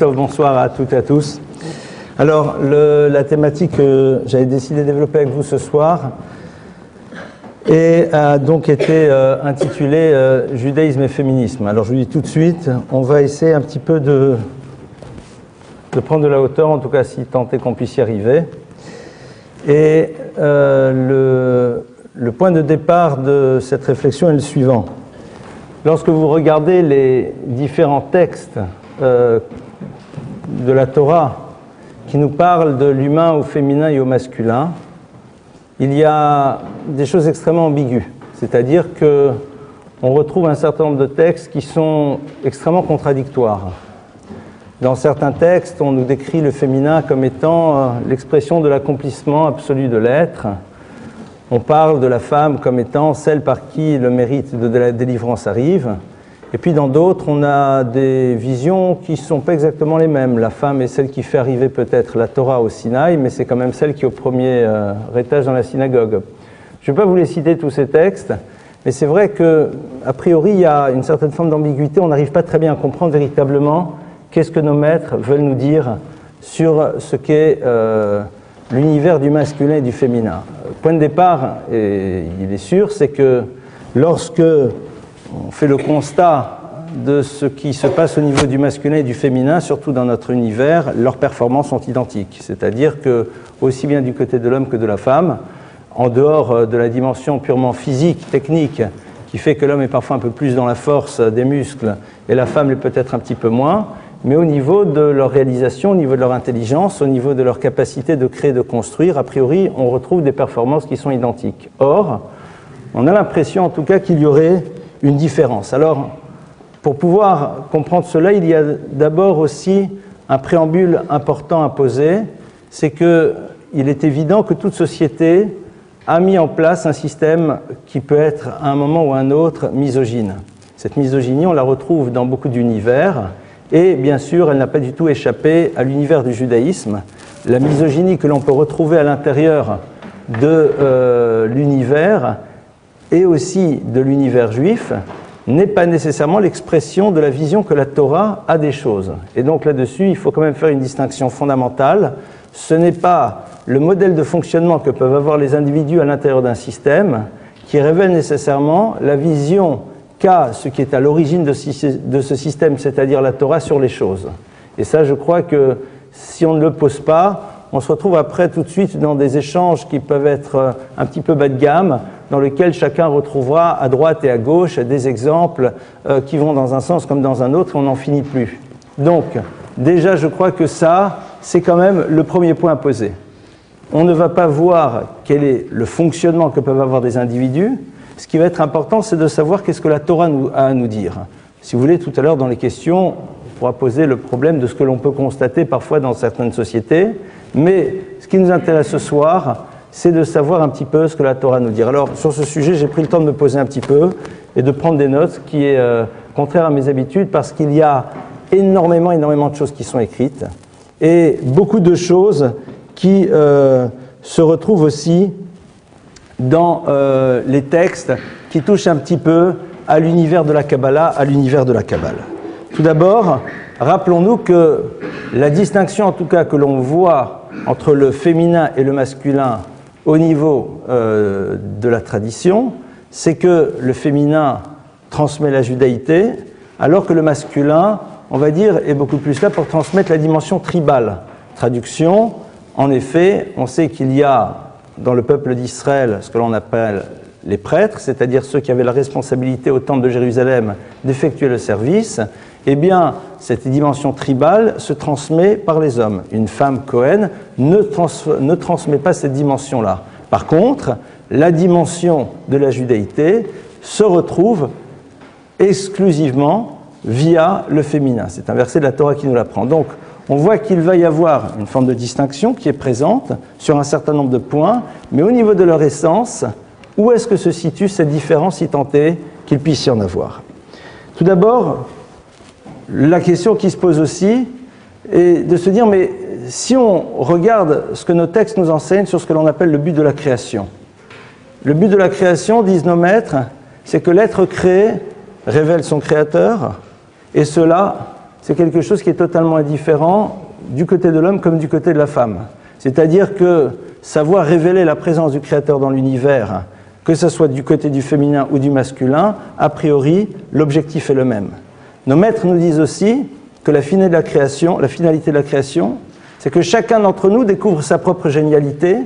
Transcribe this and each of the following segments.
Bonsoir à toutes et à tous. Alors, la thématique que j'avais décidé de développer avec vous ce soir a donc été intitulée Judaïsme et féminisme. Alors, je vous dis tout de suite, on va essayer un petit peu de prendre de la hauteur, en tout cas si tant est qu'on puisse y arriver. Et le point de départ de cette réflexion est le suivant. Lorsque vous regardez les différents textes de la Torah qui nous parlent de l'humain au féminin et au masculin, il y a des choses extrêmement ambiguës. C'est-à-dire qu'on retrouve un certain nombre de textes qui sont extrêmement contradictoires. Dans certains textes, on nous décrit le féminin comme étant l'expression de l'accomplissement absolu de l'être. On parle de la femme comme étant celle par qui le mérite de la délivrance arrive. Et puis dans d'autres, on a des visions qui ne sont pas exactement les mêmes. La femme est celle qui fait arriver peut-être la Torah au Sinaï, mais c'est quand même celle qui est au premier étage dans la synagogue. Je ne vais pas vous les citer tous ces textes, mais c'est vrai qu'a priori, il y a une certaine forme d'ambiguïté. On n'arrive pas très bien à comprendre véritablement qu'est-ce que nos maîtres veulent nous dire sur ce qu'est l'univers du masculin et du féminin. Point de départ, et il est sûr, c'est que lorsque on fait le constat de ce qui se passe au niveau du masculin et du féminin, surtout dans notre univers, leurs performances sont identiques. C'est-à-dire que, aussi bien du côté de l'homme que de la femme, en dehors de la dimension purement physique, technique, qui fait que l'homme est parfois un peu plus dans la force des muscles et la femme l'est peut-être un petit peu moins, mais au niveau de leur réalisation, au niveau de leur intelligence, au niveau de leur capacité de créer, de construire, a priori, on retrouve des performances qui sont identiques. Or, on a l'impression en tout cas qu'il y aurait une différence. Alors, pour pouvoir comprendre cela, il y a d'abord aussi un préambule important à poser, c'est qu'il est évident que toute société a mis en place un système qui peut être à un moment ou à un autre misogyne. Cette misogynie, on la retrouve dans beaucoup d'univers, et bien sûr, elle n'a pas du tout échappé à l'univers du judaïsme. La misogynie que l'on peut retrouver à l'intérieur de l'univers et aussi de l'univers juif, n'est pas nécessairement l'expression de la vision que la Torah a des choses. Et donc là-dessus, il faut quand même faire une distinction fondamentale. Ce n'est pas le modèle de fonctionnement que peuvent avoir les individus à l'intérieur d'un système qui révèle nécessairement la vision qu'a ce qui est à l'origine de ce système, c'est-à-dire la Torah, sur les choses. Et ça, je crois que si on ne le pose pas, on se retrouve après tout de suite dans des échanges qui peuvent être un petit peu bas de gamme, dans lesquels chacun retrouvera à droite et à gauche des exemples qui vont dans un sens comme dans un autre, et on n'en finit plus. Donc, déjà, je crois que ça, c'est quand même le premier point à poser. On ne va pas voir quel est le fonctionnement que peuvent avoir des individus. Ce qui va être important, c'est de savoir qu'est-ce que la Torah a à nous dire. Si vous voulez, tout à l'heure, dans les questions, on pourra poser le problème de ce que l'on peut constater parfois dans certaines sociétés. Mais ce qui nous intéresse ce soir, c'est de savoir un petit peu ce que la Torah nous dit. Alors, sur ce sujet, j'ai pris le temps de me poser un petit peu et de prendre des notes, ce qui est contraire à mes habitudes, parce qu'il y a énormément de choses qui sont écrites et beaucoup de choses qui se retrouvent aussi dans les textes qui touchent un petit peu à l'univers de la Kabbalah, Tout d'abord, rappelons-nous que la distinction, en tout cas, que l'on voit entre le féminin et le masculin au niveau de la tradition, c'est que le féminin transmet la judaïté, alors que le masculin, on va dire, est beaucoup plus là pour transmettre la dimension tribale. Traduction, en effet, on sait qu'il y a dans le peuple d'Israël ce que l'on appelle les prêtres, c'est-à-dire ceux qui avaient la responsabilité au temple de Jérusalem d'effectuer le service. Eh bien, cette dimension tribale se transmet par les hommes. Une femme Cohen ne transmet pas cette dimension-là. Par contre, la dimension de la judaïté se retrouve exclusivement via le féminin. C'est un verset de la Torah qui nous l'apprend. Donc, on voit qu'il va y avoir une forme de distinction qui est présente sur un certain nombre de points, mais au niveau de leur essence, où est-ce que se situe cette différence, si tant est qu'il puisse y en avoir? Tout d'abord, la question qui se pose aussi est de se dire, mais si on regarde ce que nos textes nous enseignent sur ce que l'on appelle le but de la création, le but de la création, disent nos maîtres, c'est que l'être créé révèle son créateur, et cela, c'est quelque chose qui est totalement indifférent du côté de l'homme comme du côté de la femme. C'est-à-dire que savoir révéler la présence du Créateur dans l'univers, que ce soit du côté du féminin ou du masculin, a priori, l'objectif est le même. Nos maîtres nous disent aussi que la finalité de la création, c'est que chacun d'entre nous découvre sa propre génialité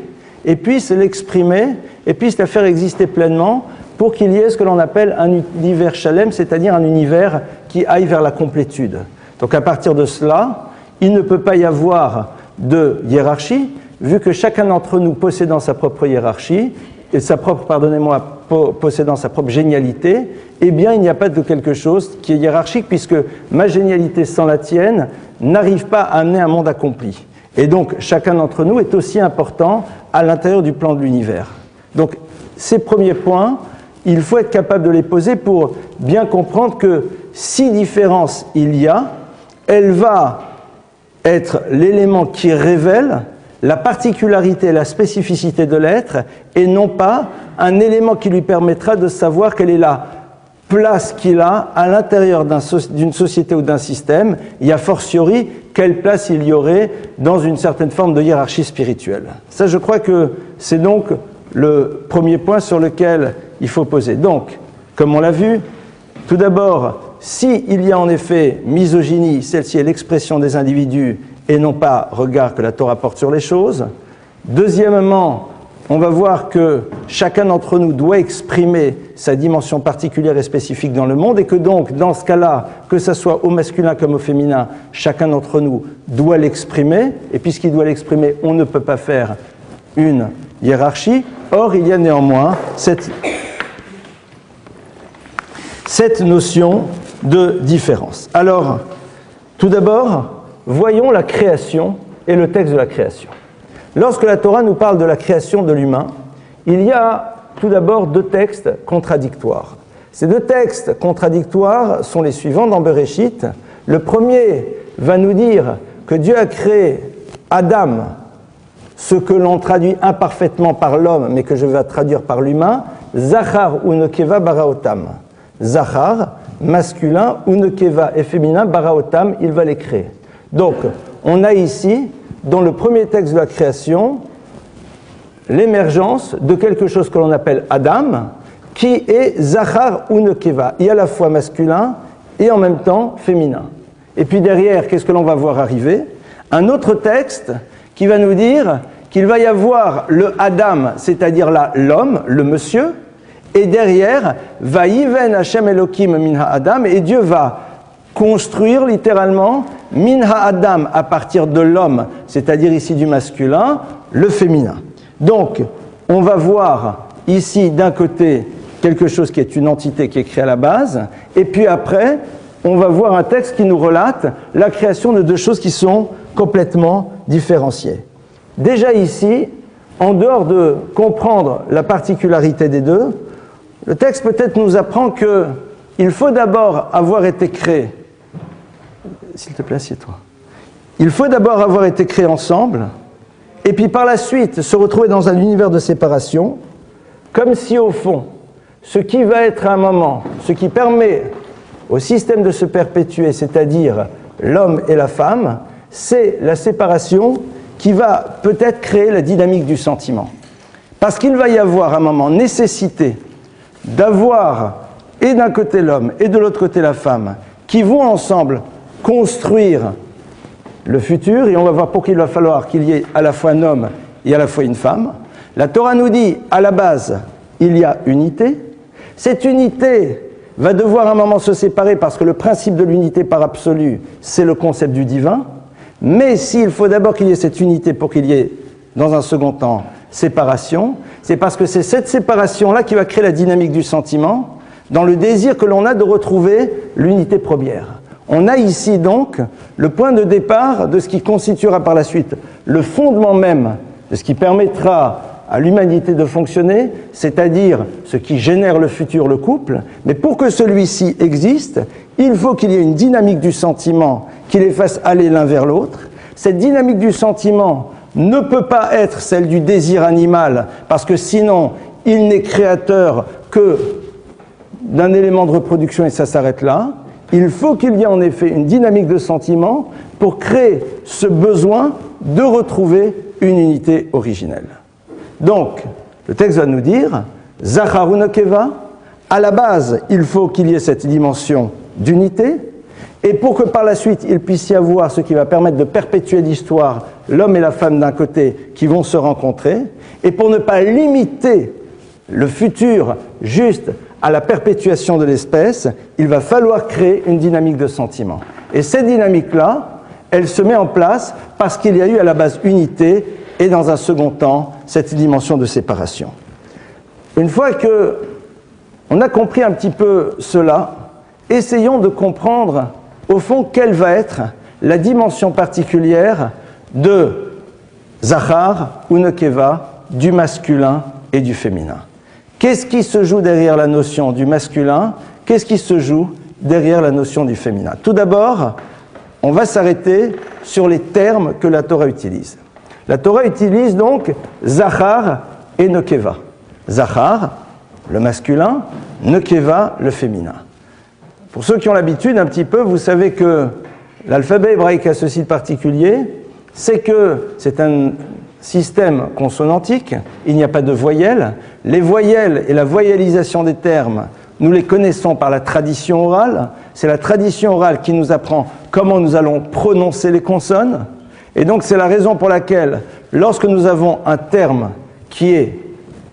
et puisse l'exprimer et puisse la faire exister pleinement pour qu'il y ait ce que l'on appelle un univers shalem, c'est-à-dire un univers qui aille vers la complétude. Donc à partir de cela, il ne peut pas y avoir de hiérarchie, vu que chacun d'entre nous possédant sa propre hiérarchie, et possédant sa propre génialité, eh bien il n'y a pas de quelque chose qui est hiérarchique, puisque ma génialité sans la tienne n'arrive pas à amener un monde accompli. Et donc chacun d'entre nous est aussi important à l'intérieur du plan de l'univers. Donc ces premiers points, il faut être capable de les poser pour bien comprendre que si différence il y a, elle va être l'élément qui révèle la particularité et la spécificité de l'être, et non pas un élément qui lui permettra de savoir quelle est la place qu'il a à l'intérieur d'une société ou d'un système, et a fortiori, quelle place il y aurait dans une certaine forme de hiérarchie spirituelle. Ça, je crois que c'est donc le premier point sur lequel il faut poser. Donc, comme on l'a vu, tout d'abord, s'il y a en effet misogynie, celle-ci est l'expression des individus et non pas regard que la Torah porte sur les choses. Deuxièmement, on va voir que chacun d'entre nous doit exprimer sa dimension particulière et spécifique dans le monde, et que donc, dans ce cas-là, que ce soit au masculin comme au féminin, chacun d'entre nous doit l'exprimer, et puisqu'il doit l'exprimer, on ne peut pas faire une hiérarchie. Or, il y a néanmoins cette notion de différence. Alors, tout d'abord, voyons la création et le texte de la création. Lorsque la Torah nous parle de la création de l'humain, il y a tout d'abord deux textes contradictoires. Ces deux textes contradictoires sont les suivants dans Bereshit. Le premier va nous dire que Dieu a créé Adam, ce que l'on traduit imparfaitement par l'homme, mais que je vais traduire par l'humain, Zachar ou Nekeva baraotam. Zachar, masculin, ou Nekeva et féminin, baraotam, il va les créer. Donc, on a ici, dans le premier texte de la création, l'émergence de quelque chose que l'on appelle Adam, qui est Zachar ou Nekeva, et à la fois masculin et en même temps féminin. Et puis derrière, qu'est-ce que l'on va voir arriver? Un autre texte qui va nous dire qu'il va y avoir le Adam, c'est-à-dire là l'homme, le monsieur, et derrière, va Yiven Hashem Elohim Minha Adam, et Dieu va construire littéralement Minha Adam à partir de l'homme, c'est-à-dire ici du masculin, le féminin. Donc, on va voir ici d'un côté quelque chose qui est une entité qui est créée à la base, et puis après, on va voir un texte qui nous relate la création de deux choses qui sont complètement différenciées. Déjà ici, en dehors de comprendre la particularité des deux, le texte peut-être nous apprend qu'il faut d'abord avoir été créé. S'il te plaît, assieds-toi. Il faut d'abord avoir été créé ensemble, et puis par la suite se retrouver dans un univers de séparation, comme si au fond, ce qui va être à un moment, ce qui permet au système de se perpétuer, c'est-à-dire l'homme et la femme, c'est la séparation qui va peut-être créer la dynamique du sentiment. Parce qu'il va y avoir à un moment nécessité d'avoir et d'un côté l'homme et de l'autre côté la femme qui vont ensemble construire le futur, et on va voir pour qu'il va falloir qu'il y ait à la fois un homme et à la fois une femme. La Torah nous dit, à la base, il y a unité. Cette unité va devoir à un moment se séparer parce que le principe de l'unité par absolu, c'est le concept du divin. Mais s'il faut d'abord qu'il y ait cette unité pour qu'il y ait, dans un second temps, séparation, c'est parce que c'est cette séparation-là qui va créer la dynamique du sentiment, dans le désir que l'on a de retrouver l'unité première. On a ici donc le point de départ de ce qui constituera par la suite le fondement même de ce qui permettra à l'humanité de fonctionner, c'est-à-dire ce qui génère le futur, le couple. Mais pour que celui-ci existe, il faut qu'il y ait une dynamique du sentiment qui les fasse aller l'un vers l'autre. Cette dynamique du sentiment ne peut pas être celle du désir animal, parce que sinon, il n'est créateur que d'un élément de reproduction et ça s'arrête là. il faut qu'il y ait en effet une dynamique de sentiment pour créer ce besoin de retrouver une unité originelle. Donc, le texte va nous dire, Zachar ou Nekeva, à la base, il faut qu'il y ait cette dimension d'unité, et pour que par la suite, il puisse y avoir ce qui va permettre de perpétuer l'histoire, l'homme et la femme d'un côté qui vont se rencontrer, et pour ne pas limiter le futur juste à la perpétuation de l'espèce, il va falloir créer une dynamique de sentiment. Et cette dynamique-là, elle se met en place parce qu'il y a eu à la base unité et dans un second temps, cette dimension de séparation. Une fois qu'on a compris un petit peu cela, essayons de comprendre au fond quelle va être la dimension particulière de Zachar ou Nekeva, du masculin et du féminin. Qu'est-ce qui se joue derrière la notion du masculin? Qu'est-ce qui se joue derrière la notion du féminin? Tout d'abord, on va s'arrêter sur les termes que la Torah utilise. La Torah utilise donc Zachar et Nekeva. Zachar, le masculin, Nekeva, le féminin. Pour ceux qui ont l'habitude un petit peu, vous savez que l'alphabet hébraïque a ceci de particulier, c'est que c'est un système consonantique, il n'y a pas de voyelles. Les voyelles et la voyellisation des termes, nous les connaissons par la tradition orale. C'est la tradition orale qui nous apprend comment nous allons prononcer les consonnes. Et donc c'est la raison pour laquelle, lorsque nous avons un terme qui est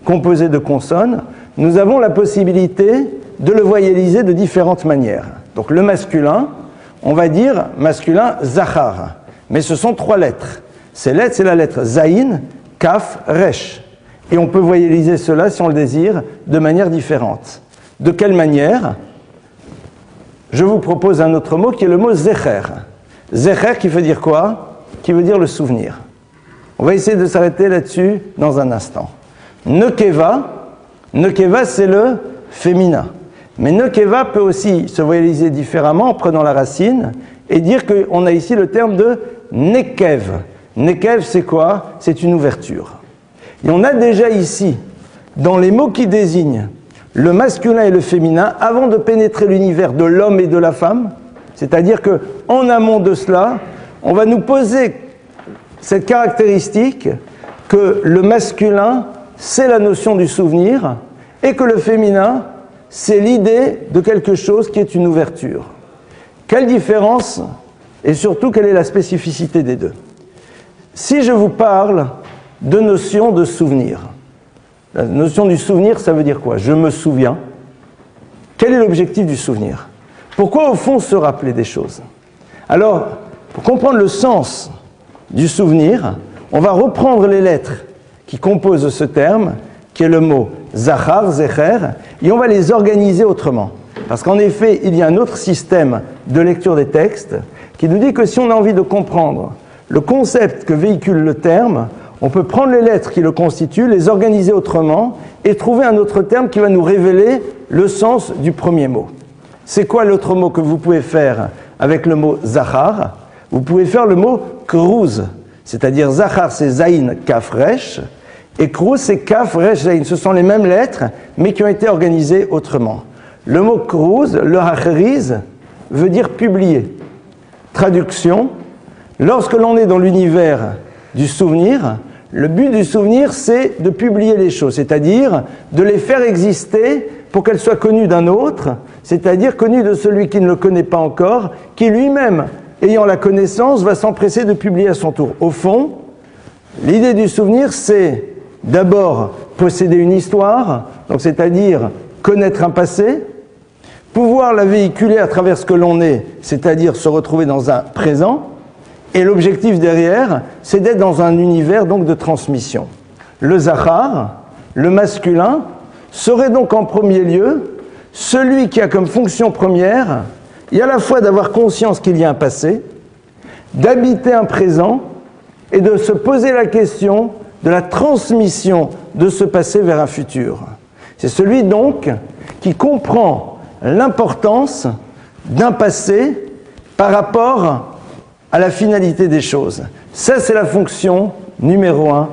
composé de consonnes, nous avons la possibilité de le voyelliser de différentes manières. Donc le masculin, on va dire masculin Zachar, mais ce sont 3 lettres. Ces lettres, c'est la lettre Zayin, Kaf, Resh. Et on peut voyelliser cela, si on le désire, de manière différente. De quelle manière? Je vous propose un autre mot qui est le mot Zecher. Zecher qui veut dire quoi? Qui veut dire le souvenir. On va essayer de s'arrêter là-dessus dans un instant. Nekeva, Nekeva c'est le féminin. Mais Nekeva peut aussi se voyelliser différemment en prenant la racine et dire qu'on a ici le terme de Nekev. Nekev, c'est quoi? C'est une ouverture. Et on a déjà ici, dans les mots qui désignent le masculin et le féminin, avant de pénétrer l'univers de l'homme et de la femme, c'est-à-dire qu'en amont de cela, on va nous poser cette caractéristique que le masculin, c'est la notion du souvenir, et que le féminin, c'est l'idée de quelque chose qui est une ouverture. Quelle différence, et surtout quelle est la spécificité des deux? Si je vous parle de notion de souvenir, la notion du souvenir, ça veut dire quoi? Je me souviens. Quel est l'objectif du souvenir? Pourquoi au fond se rappeler des choses? Alors, pour comprendre le sens du souvenir, on va reprendre les lettres qui composent ce terme, qui est le mot Zachar, Zecher, et on va les organiser autrement. Parce qu'en effet, il y a un autre système de lecture des textes qui nous dit que si on a envie de comprendre le concept que véhicule le terme, on peut prendre les lettres qui le constituent, les organiser autrement et trouver un autre terme qui va nous révéler le sens du premier mot. C'est quoi l'autre mot que vous pouvez faire avec le mot Zachar? Vous pouvez faire le mot Krouz, c'est-à-dire Zachar c'est Zayin, Kaf, Resh, et Krouz c'est Kaf, Resh, Zayin. Ce sont les mêmes lettres, mais qui ont été organisées autrement. Le mot Krouz, le Hacheriz, veut dire publier. Traduction, lorsque l'on est dans l'univers du souvenir, le but du souvenir, c'est de publier les choses, c'est-à-dire de les faire exister pour qu'elles soient connues d'un autre, c'est-à-dire connues de celui qui ne le connaît pas encore, qui lui-même, ayant la connaissance, va s'empresser de publier à son tour. Au fond, l'idée du souvenir, c'est d'abord posséder une histoire, donc c'est-à-dire connaître un passé, pouvoir la véhiculer à travers ce que l'on est, c'est-à-dire se retrouver dans un présent, et l'objectif derrière, c'est d'être dans un univers donc de transmission. Le Zachar, le masculin, serait donc en premier lieu celui qui a comme fonction première, et à la fois d'avoir conscience qu'il y a un passé, d'habiter un présent, et de se poser la question de la transmission de ce passé vers un futur. C'est celui donc qui comprend l'importance d'un passé par rapport à la finalité des choses. Ça, c'est la fonction numéro 1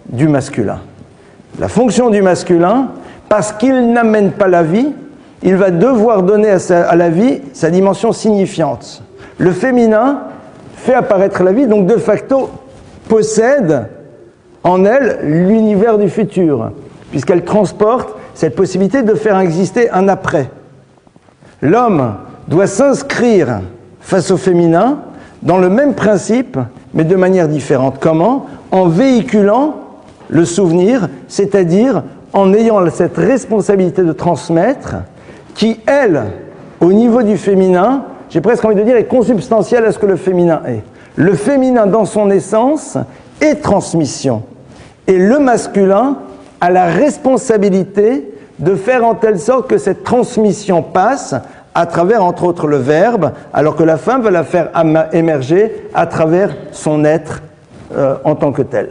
du masculin. La fonction du masculin, parce qu'il n'amène pas la vie, il va devoir donner à la vie sa dimension signifiante. Le féminin fait apparaître la vie, donc de facto possède en elle l'univers du futur, puisqu'elle transporte cette possibilité de faire exister un après. L'homme doit s'inscrire face au féminin dans le même principe, mais de manière différente. Comment? En véhiculant le souvenir, c'est-à-dire en ayant cette responsabilité de transmettre, qui, elle, au niveau du féminin, j'ai presque envie de dire, est consubstantielle à ce que le féminin est. Le féminin, dans son essence, est transmission. Et le masculin a la responsabilité de faire en telle sorte que cette transmission passe à travers, entre autres, le verbe, alors que la femme va la faire émerger à travers son être en tant que tel.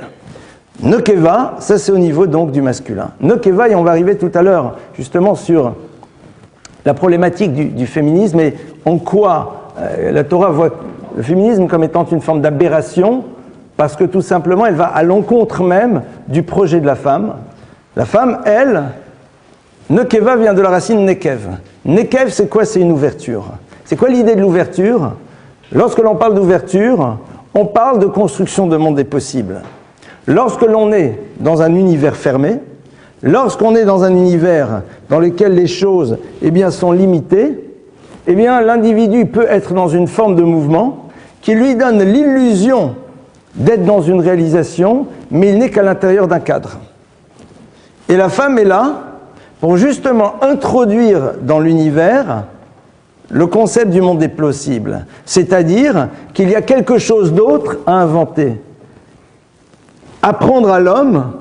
Nokeva, ça c'est au niveau donc du masculin. Nokeva, et on va arriver tout à l'heure justement sur la problématique du féminisme et en quoi la Torah voit le féminisme comme étant une forme d'aberration, parce que tout simplement elle va à l'encontre même du projet de la femme. La femme, elle, Nokeva vient de la racine Nekev. Nekev, c'est quoi? C'est une ouverture. C'est quoi l'idée de l'ouverture? Lorsque l'on parle d'ouverture, on parle de construction de monde des possibles. Lorsque l'on est dans un univers fermé, lorsqu'on est dans un univers dans lequel les choses sont limitées, l'individu peut être dans une forme de mouvement qui lui donne l'illusion d'être dans une réalisation, mais il n'est qu'à l'intérieur d'un cadre. Et la femme est là pour justement introduire dans l'univers le concept du monde des possibles, c'est-à-dire qu'il y a quelque chose d'autre à inventer. Apprendre à l'homme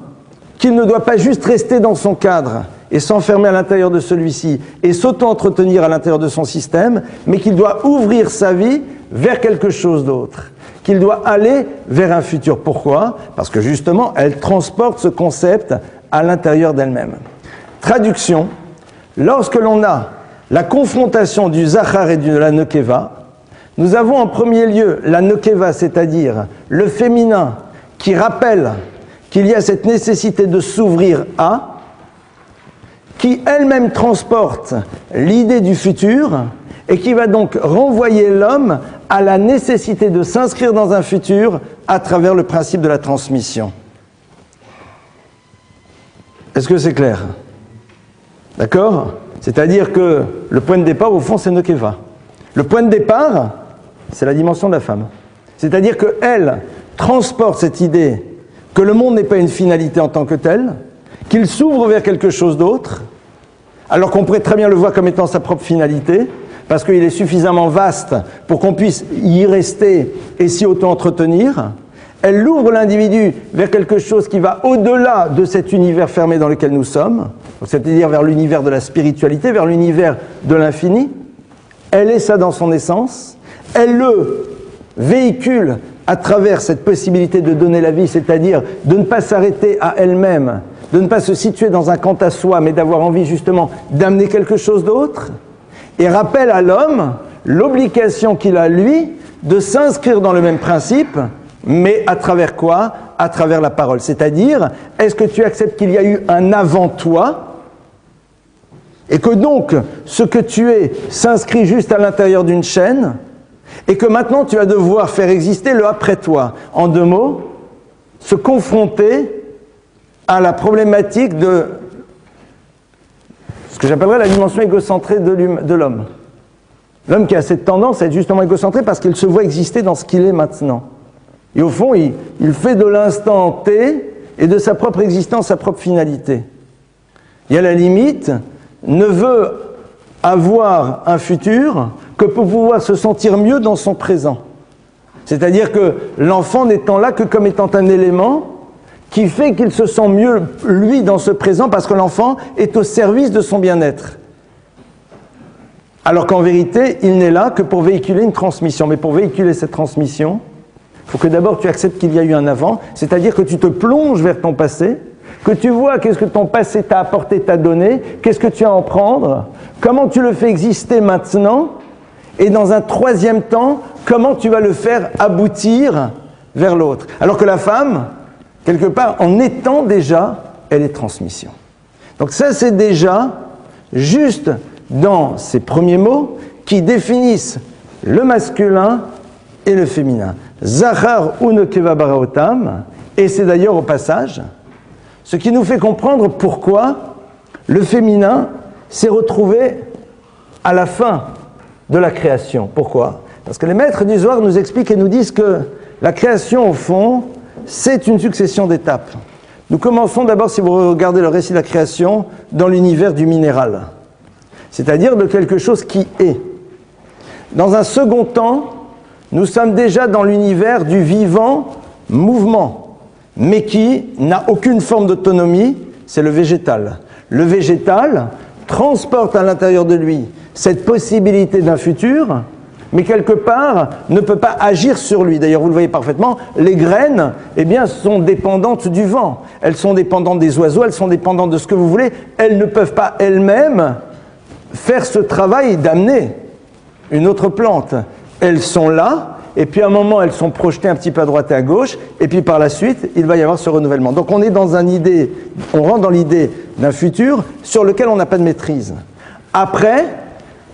qu'il ne doit pas juste rester dans son cadre et s'enfermer à l'intérieur de celui-ci et s'auto-entretenir à l'intérieur de son système, mais qu'il doit ouvrir sa vie vers quelque chose d'autre, qu'il doit aller vers un futur. Pourquoi? Parce que justement, elle transporte ce concept à l'intérieur d'elle-même. Traduction, lorsque l'on a la confrontation du Zachar et de la Nokeva, nous avons en premier lieu la Nokeva, c'est-à-dire le féminin qui rappelle qu'il y a cette nécessité de s'ouvrir à, qui elle-même transporte l'idée du futur et qui va donc renvoyer l'homme à la nécessité de s'inscrire dans un futur à travers le principe de la transmission. Est-ce que c'est clair? D'accord? C'est-à-dire que le point de départ, au fond, c'est Nokeva. Le point de départ, c'est la dimension de la femme. C'est-à-dire qu'elle transporte cette idée que le monde n'est pas une finalité en tant que telle, qu'il s'ouvre vers quelque chose d'autre, alors qu'on pourrait très bien le voir comme étant sa propre finalité, parce qu'il est suffisamment vaste pour qu'on puisse y rester et s'y auto-entretenir. Elle ouvre l'individu vers quelque chose qui va au-delà de cet univers fermé dans lequel nous sommes, c'est-à-dire vers l'univers de la spiritualité, vers l'univers de l'infini. Elle est ça dans son essence. Elle le véhicule à travers cette possibilité de donner la vie, c'est-à-dire de ne pas s'arrêter à elle-même, de ne pas se situer dans un quant à soi, mais d'avoir envie justement d'amener quelque chose d'autre, et rappelle à l'homme l'obligation qu'il a, lui, de s'inscrire dans le même principe, mais à travers quoi? À travers la parole. C'est-à-dire, est-ce que tu acceptes qu'il y a eu un avant toi, et que donc, ce que tu es s'inscrit juste à l'intérieur d'une chaîne, et que maintenant tu vas devoir faire exister le après toi. En deux mots, se confronter à la problématique de ce que j'appellerais la dimension égocentrée de l'homme. L'homme qui a cette tendance à être justement égocentré parce qu'il se voit exister dans ce qu'il est maintenant. Et au fond, il fait de l'instant T et de sa propre existence sa propre finalité. Et à la limite, ne veut avoir un futur que pour pouvoir se sentir mieux dans son présent. C'est-à-dire que l'enfant n'étant là que comme étant un élément qui fait qu'il se sent mieux, lui, dans ce présent, parce que l'enfant est au service de son bien-être. Alors qu'en vérité, il n'est là que pour véhiculer une transmission. Mais pour véhiculer cette transmission, il faut que d'abord tu acceptes qu'il y a eu un avant, c'est-à-dire que tu te plonges vers ton passé, que tu vois qu'est-ce que ton passé t'a apporté, t'a donné, qu'est-ce que tu as à en prendre, comment tu le fais exister maintenant, et dans un troisième temps, comment tu vas le faire aboutir vers l'autre. Alors que la femme, quelque part, en étant déjà, elle est transmission. Donc ça, c'est déjà juste dans ces premiers mots qui définissent le masculin et le féminin. Zachar ou nekeva baraotam, et c'est d'ailleurs au passage ce qui nous fait comprendre pourquoi le féminin s'est retrouvé à la fin de la création. Pourquoi? Parce que les maîtres du Zohar nous expliquent et nous disent que la création, au fond, c'est une succession d'étapes. Nous commençons d'abord, si vous regardez le récit de la création, dans l'univers du minéral, c'est-à-dire de quelque chose qui est. Dans un second temps, nous sommes déjà dans l'univers du vivant mouvement, mais qui n'a aucune forme d'autonomie, c'est le végétal. Le végétal transporte à l'intérieur de lui cette possibilité d'un futur, mais quelque part ne peut pas agir sur lui. D'ailleurs, vous le voyez parfaitement, les graines, eh bien, sont dépendantes du vent. Elles sont dépendantes des oiseaux, elles sont dépendantes de ce que vous voulez. Elles ne peuvent pas elles-mêmes faire ce travail d'amener une autre plante. Elles sont là, et puis à un moment, elles sont projetées un petit peu à droite et à gauche, et puis par la suite, il va y avoir ce renouvellement. Donc on est dans on rentre dans l'idée d'un futur sur lequel on n'a pas de maîtrise. Après,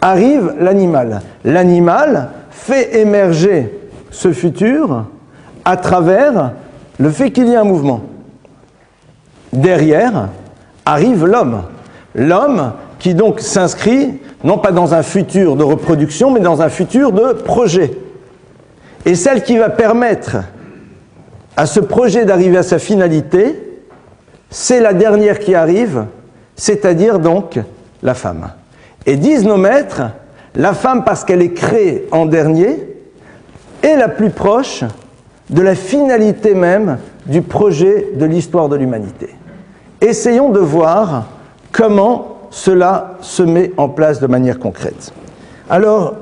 arrive l'animal. L'animal fait émerger ce futur à travers le fait qu'il y ait un mouvement. Derrière arrive l'homme. L'homme qui donc s'inscrit non pas dans un futur de reproduction, mais dans un futur de projet. Et celle qui va permettre à ce projet d'arriver à sa finalité, c'est la dernière qui arrive, c'est-à-dire donc la femme. Et disent nos maîtres, la femme, parce qu'elle est créée en dernier, est la plus proche de la finalité même du projet de l'histoire de l'humanité. Essayons de voir comment cela se met en place de manière concrète. Alors,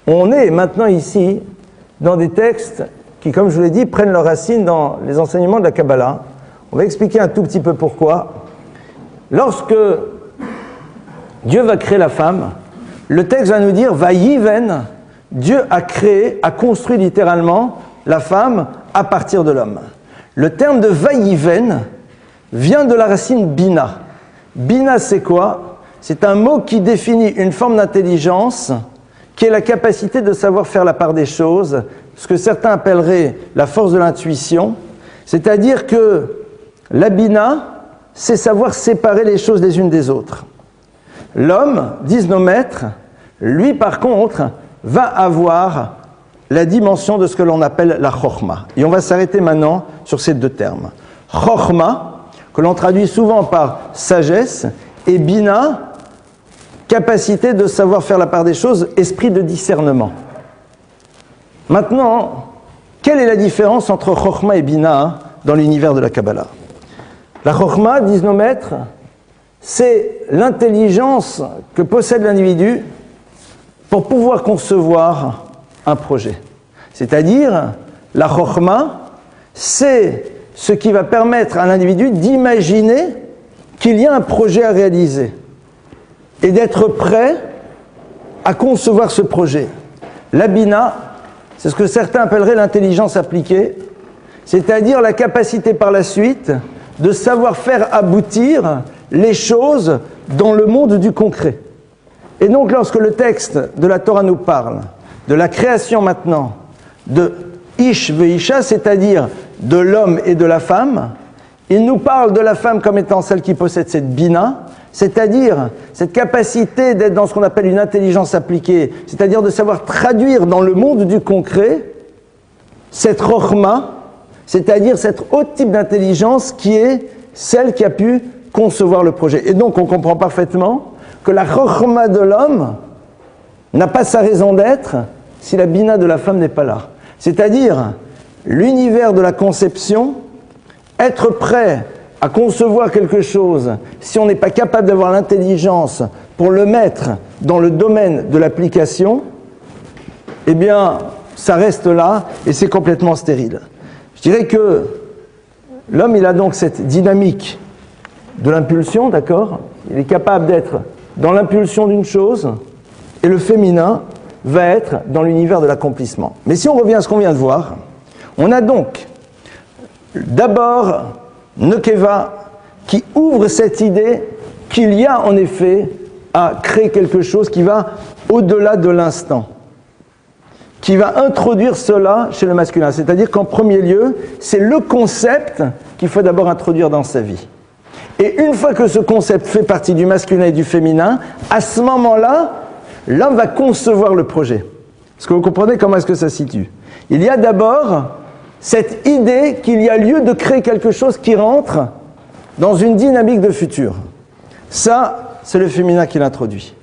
on est maintenant ici dans des textes qui, comme je vous l'ai dit, prennent leurs racines dans les enseignements de la Kabbalah. On va expliquer un tout petit peu pourquoi. Lorsque Dieu va créer la femme, le texte va nous dire « Vayiven », Dieu a créé, a construit littéralement la femme à partir de l'homme. Le terme de « Vayiven » vient de la racine « bina ». Bina, c'est quoi? C'est un mot qui définit une forme d'intelligence qui est la capacité de savoir faire la part des choses, ce que certains appelleraient la force de l'intuition, c'est-à-dire que la bina, c'est savoir séparer les choses les unes des autres. L'homme, disent nos maîtres, lui par contre, va avoir la dimension de ce que l'on appelle la chokhma. Et on va s'arrêter maintenant sur ces deux termes. Chokhma, que l'on traduit souvent par sagesse, et bina, capacité de savoir faire la part des choses, esprit de discernement. Maintenant, quelle est la différence entre chokhma et bina dans l'univers de la Kabbalah? La chokhma, disent nos maîtres, c'est l'intelligence que possède l'individu pour pouvoir concevoir un projet. C'est-à-dire, la chokhma, c'est ce qui va permettre à l'individu d'imaginer qu'il y a un projet à réaliser et d'être prêt à concevoir ce projet. La bina, c'est ce que certains appelleraient l'intelligence appliquée, c'est-à-dire la capacité par la suite de savoir faire aboutir les choses dans le monde du concret. Et donc lorsque le texte de la Torah nous parle de la création maintenant de Ish ve'isha, c'est-à-dire de l'homme et de la femme, il nous parle de la femme comme étant celle qui possède cette bina, c'est-à-dire cette capacité d'être dans ce qu'on appelle une intelligence appliquée, c'est-à-dire de savoir traduire dans le monde du concret cette chokhma, c'est-à-dire cet autre type d'intelligence qui est celle qui a pu concevoir le projet. Et donc on comprend parfaitement que la chokhma de l'homme n'a pas sa raison d'être si la bina de la femme n'est pas là. C'est-à-dire l'univers de la conception, être prêt à concevoir quelque chose, si on n'est pas capable d'avoir l'intelligence pour le mettre dans le domaine de l'application, eh bien, ça reste là et c'est complètement stérile. Je dirais que l'homme, il a donc cette dynamique de l'impulsion, d'accord? Il est capable d'être dans l'impulsion d'une chose et le féminin va être dans l'univers de l'accomplissement. Mais si on revient à ce qu'on vient de voir, on a donc d'abord Nekeva qui ouvre cette idée qu'il y a en effet à créer quelque chose qui va au-delà de l'instant, qui va introduire cela chez le masculin. C'est-à-dire qu'en premier lieu, c'est le concept qu'il faut d'abord introduire dans sa vie. Et une fois que ce concept fait partie du masculin et du féminin, à ce moment-là, l'homme va concevoir le projet. Est-ce que vous comprenez comment est-ce que ça se situe? Il y a d'abord cette idée qu'il y a lieu de créer quelque chose qui rentre dans une dynamique de futur. Ça, c'est le féminin qui l'introduit.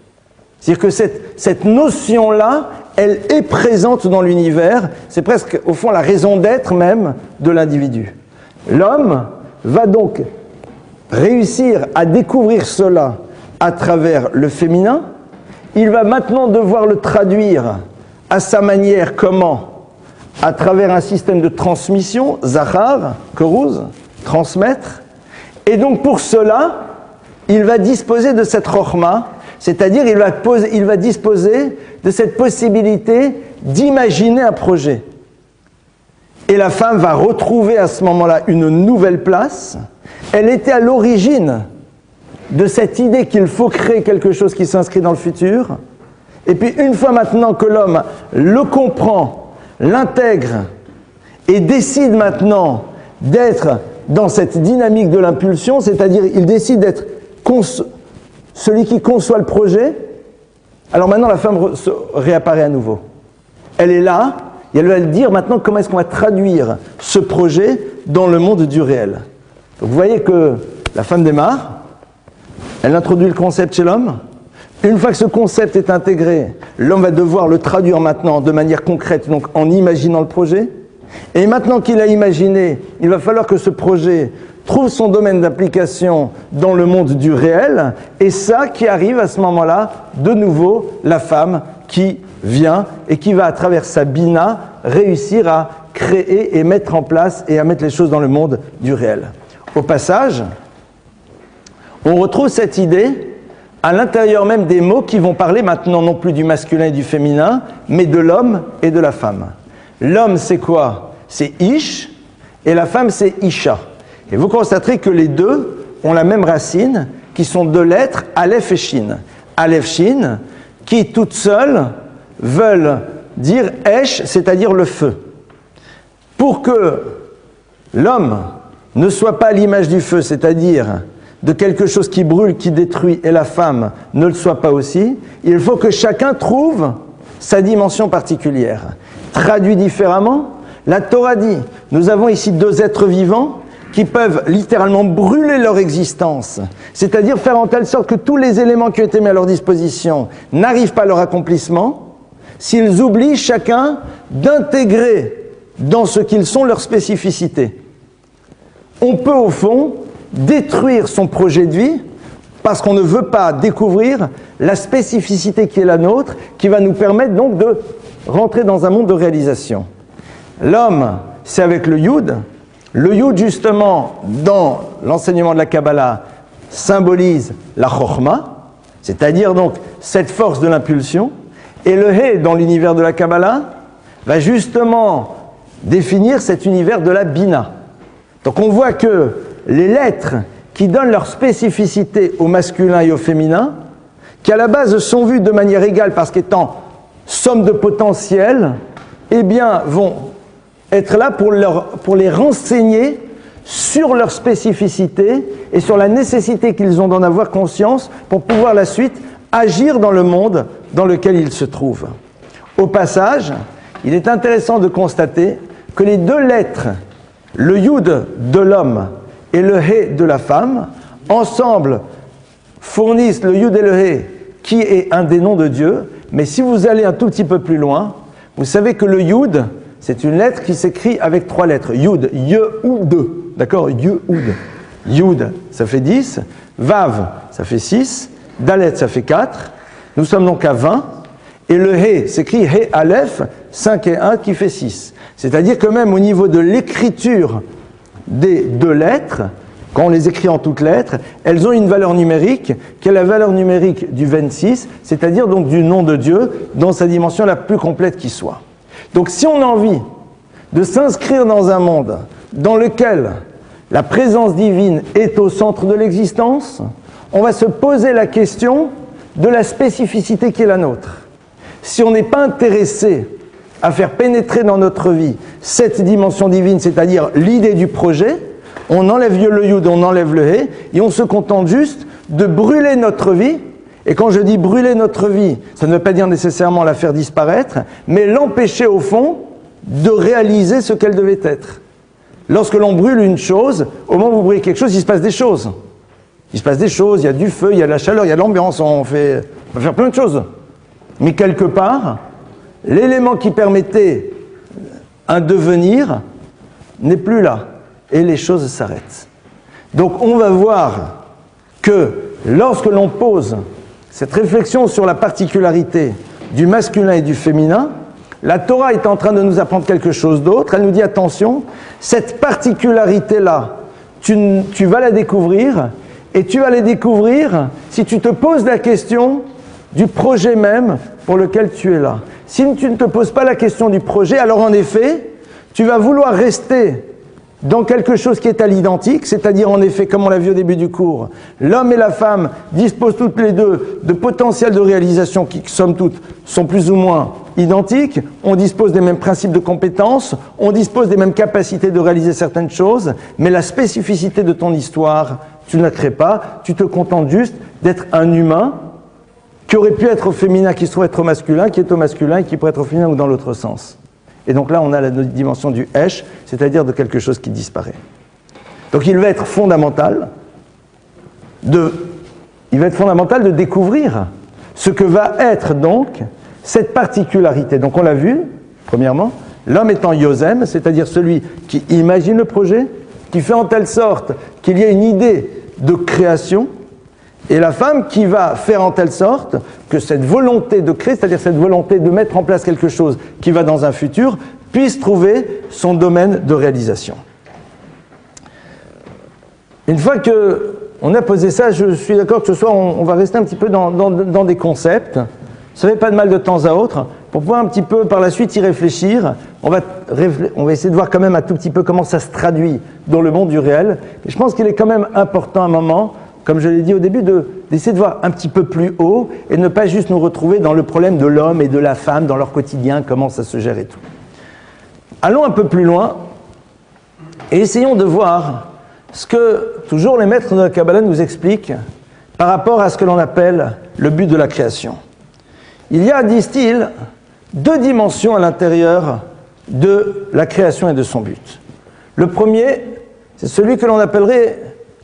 C'est-à-dire que cette notion-là, elle est présente dans l'univers, c'est presque, au fond, la raison d'être même de l'individu. L'homme va donc réussir à découvrir cela à travers le féminin. Il va maintenant devoir le traduire à sa manière, comment? À travers un système de transmission, Zachar, Koruz, transmettre. Et donc pour cela, il va disposer de cette Chokhma, c'est-à-dire il va disposer de cette possibilité d'imaginer un projet. Et la femme va retrouver à ce moment-là une nouvelle place. Elle était à l'origine de cette idée qu'il faut créer quelque chose qui s'inscrit dans le futur. Et puis une fois maintenant que l'homme le comprend, l'intègre et décide maintenant d'être dans cette dynamique de l'impulsion, c'est-à-dire il décide d'être celui qui conçoit le projet, alors maintenant la femme réapparaît à nouveau. Elle est là, et elle va le dire maintenant comment est-ce qu'on va traduire ce projet dans le monde du réel. Donc vous voyez que la femme démarre, elle introduit le concept chez l'homme. Une fois que ce concept est intégré, l'homme va devoir le traduire maintenant de manière concrète, donc en imaginant le projet. Et maintenant qu'il a imaginé, il va falloir que ce projet trouve son domaine d'application dans le monde du réel. Et ça qui arrive à ce moment-là, de nouveau, la femme qui vient et qui va, à travers sa bina, réussir à créer et mettre en place et à mettre les choses dans le monde du réel. Au passage, on retrouve cette idée à l'intérieur même des mots qui vont parler maintenant non plus du masculin et du féminin, mais de l'homme et de la femme. L'homme, c'est quoi? C'est Ish, et la femme, c'est Isha. Et vous constaterez que les deux ont la même racine, qui sont deux lettres, Aleph et Shin. Aleph, Shin, qui toutes seules veulent dire Esh, c'est-à-dire le feu. Pour que l'homme ne soit pas à l'image du feu, c'est-à-dire de quelque chose qui brûle, qui détruit, et la femme ne le soit pas aussi, il faut que chacun trouve sa dimension particulière. Traduit différemment, la Torah dit, nous avons ici deux êtres vivants qui peuvent littéralement brûler leur existence, c'est-à-dire faire en telle sorte que tous les éléments qui ont été mis à leur disposition n'arrivent pas à leur accomplissement, s'ils oublient chacun d'intégrer dans ce qu'ils sont leur spécificité. On peut au fond détruire son projet de vie parce qu'on ne veut pas découvrir la spécificité qui est la nôtre, qui va nous permettre donc de rentrer dans un monde de réalisation. L'homme, c'est avec le Yud. Le Yud, justement, dans l'enseignement de la Kabbalah, symbolise la Chokhma, c'est-à-dire donc cette force de l'impulsion. Et le He, dans l'univers de la Kabbalah, va justement définir cet univers de la Bina. Donc on voit que les lettres qui donnent leur spécificité au masculin et au féminin, qui à la base sont vues de manière égale parce qu'étant somme de potentiel, eh bien vont être là pour les renseigner sur leur spécificité et sur la nécessité qu'ils ont d'en avoir conscience pour pouvoir la suite agir dans le monde dans lequel ils se trouvent. Au passage, il est intéressant de constater que les deux lettres, le Yud de l'homme et le He de la femme, ensemble fournissent le Yud et le He qui est un des noms de Dieu. Mais si vous allez un tout petit peu plus loin, vous savez que le Yud, c'est une lettre qui s'écrit avec trois lettres. Yud, Ye-Oud, d'accord? Ye-Oud. Yud, ça fait 10. Vav, ça fait 6. Dalet, ça fait 4. Nous sommes donc à 20. Et le He s'écrit He Aleph, 5 et 1, qui fait 6. C'est-à-dire que même au niveau de l'écriture des deux lettres, quand on les écrit en toutes lettres, elles ont une valeur numérique qui est la valeur numérique du 26, c'est-à-dire donc du nom de Dieu dans sa dimension la plus complète qui soit. Donc si on a envie de s'inscrire dans un monde dans lequel la présence divine est au centre de l'existence, on va se poser la question de la spécificité qui est la nôtre. Si on n'est pas intéressé à faire pénétrer dans notre vie cette dimension divine, c'est-à-dire l'idée du projet, on enlève le yud, on enlève le hé, et on se contente juste de brûler notre vie. Et quand je dis brûler notre vie, ça ne veut pas dire nécessairement la faire disparaître, mais l'empêcher au fond de réaliser ce qu'elle devait être. Lorsque l'on brûle une chose, au moment où vous brûlez quelque chose, il se passe des choses. Il se passe des choses, il y a du feu, il y a de la chaleur, il y a de l'ambiance, on peut faire plein de choses. Mais quelque part, l'élément qui permettait un devenir n'est plus là. Et les choses s'arrêtent. Donc on va voir que lorsque l'on pose cette réflexion sur la particularité du masculin et du féminin, la Torah est en train de nous apprendre quelque chose d'autre. Elle nous dit attention, cette particularité-là, tu vas la découvrir, et tu vas la découvrir si tu te poses la question du projet même pour lequel tu es là. Si tu ne te poses pas la question du projet, alors en effet, tu vas vouloir rester dans quelque chose qui est à l'identique, c'est-à-dire en effet, comme on l'a vu au début du cours, l'homme et la femme disposent toutes les deux de potentiels de réalisation qui, somme toute, sont plus ou moins identiques, on dispose des mêmes principes de compétences, on dispose des mêmes capacités de réaliser certaines choses, mais la spécificité de ton histoire, tu ne la crées pas, tu te contentes juste d'être un humain qui aurait pu être au féminin, qui se trouve être au masculin, qui est au masculin et qui pourrait être au féminin ou dans l'autre sens. Et donc là, on a la dimension du hesh, c'est-à-dire de quelque chose qui disparaît. Donc il va être fondamental de découvrir ce que va être donc cette particularité. Donc on l'a vu, premièrement, l'homme étant yosem, c'est-à-dire celui qui imagine le projet, qui fait en telle sorte qu'il y ait une idée de création, et la femme qui va faire en telle sorte que cette volonté de créer, c'est-à-dire cette volonté de mettre en place quelque chose qui va dans un futur, puisse trouver son domaine de réalisation. Une fois qu'on a posé ça, je suis d'accord que ce soir on va rester un petit peu dans des concepts. Ça fait pas de mal de temps à autre. Pour pouvoir un petit peu par la suite y réfléchir, on va essayer de voir quand même un tout petit peu comment ça se traduit dans le monde du réel. Et je pense qu'il est quand même important à un moment, comme je l'ai dit au début, d'essayer de voir un petit peu plus haut et de ne pas juste nous retrouver dans le problème de l'homme et de la femme, dans leur quotidien, comment ça se gère et tout. Allons un peu plus loin et essayons de voir ce que toujours les maîtres de la Kabbalah nous expliquent par rapport à ce que l'on appelle le but de la création. Il y a, disent-ils, deux dimensions à l'intérieur de la création et de son but. Le premier, c'est celui que l'on appellerait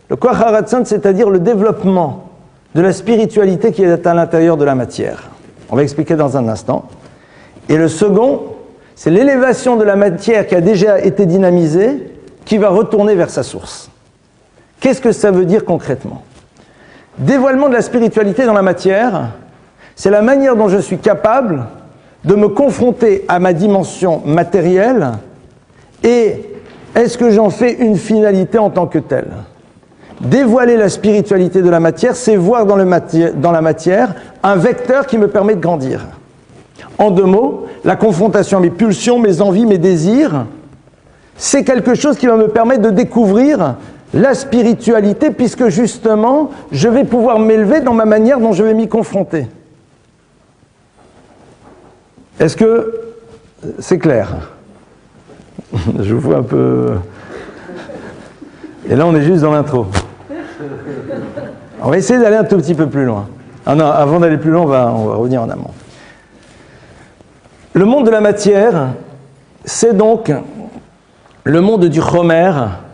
le koach haratzon, c'est-à-dire le développement de la spiritualité qui est à l'intérieur de la matière. On va expliquer dans un instant. Et le second, c'est l'élévation de la matière qui a déjà été dynamisée, qui va retourner vers sa source. Qu'est-ce que ça veut dire concrètement ? Dévoilement de la spiritualité dans la matière, c'est la manière dont je suis capable de me confronter à ma dimension matérielle et est-ce que j'en fais une finalité en tant que telle ? Dévoiler la spiritualité de la matière, c'est voir dans la matière un vecteur qui me permet de grandir. En deux mots, la confrontation à mes pulsions, mes envies, mes désirs, c'est quelque chose qui va me permettre de découvrir la spiritualité puisque justement, je vais pouvoir m'élever dans ma manière dont je vais m'y confronter. Est-ce que c'est clair ? Je vous vois un peu... Et là, on est juste dans l'intro. On va essayer d'aller un tout petit peu plus loin. Ah non, avant d'aller plus loin, on va revenir en amont. Le monde de la matière, c'est donc le monde du chomer,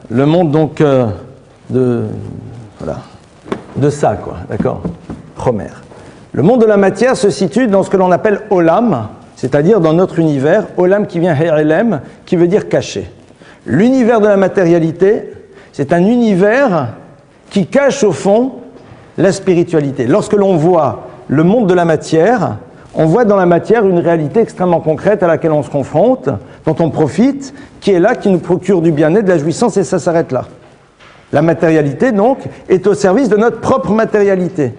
le monde donc de ça, quoi, d'accord ? Chomer. Le monde de la matière se situe dans ce que l'on appelle Olam, c'est-à-dire dans notre univers, Olam qui vient He'elem, qui veut dire caché. L'univers de la matérialité, c'est un univers qui cache au fond la spiritualité. Lorsque l'on voit le monde de la matière, on voit dans la matière une réalité extrêmement concrète à laquelle on se confronte, dont on profite, qui est là, qui nous procure du bien-être, de la jouissance, et ça s'arrête là. La matérialité, donc, est au service de notre propre matérialité.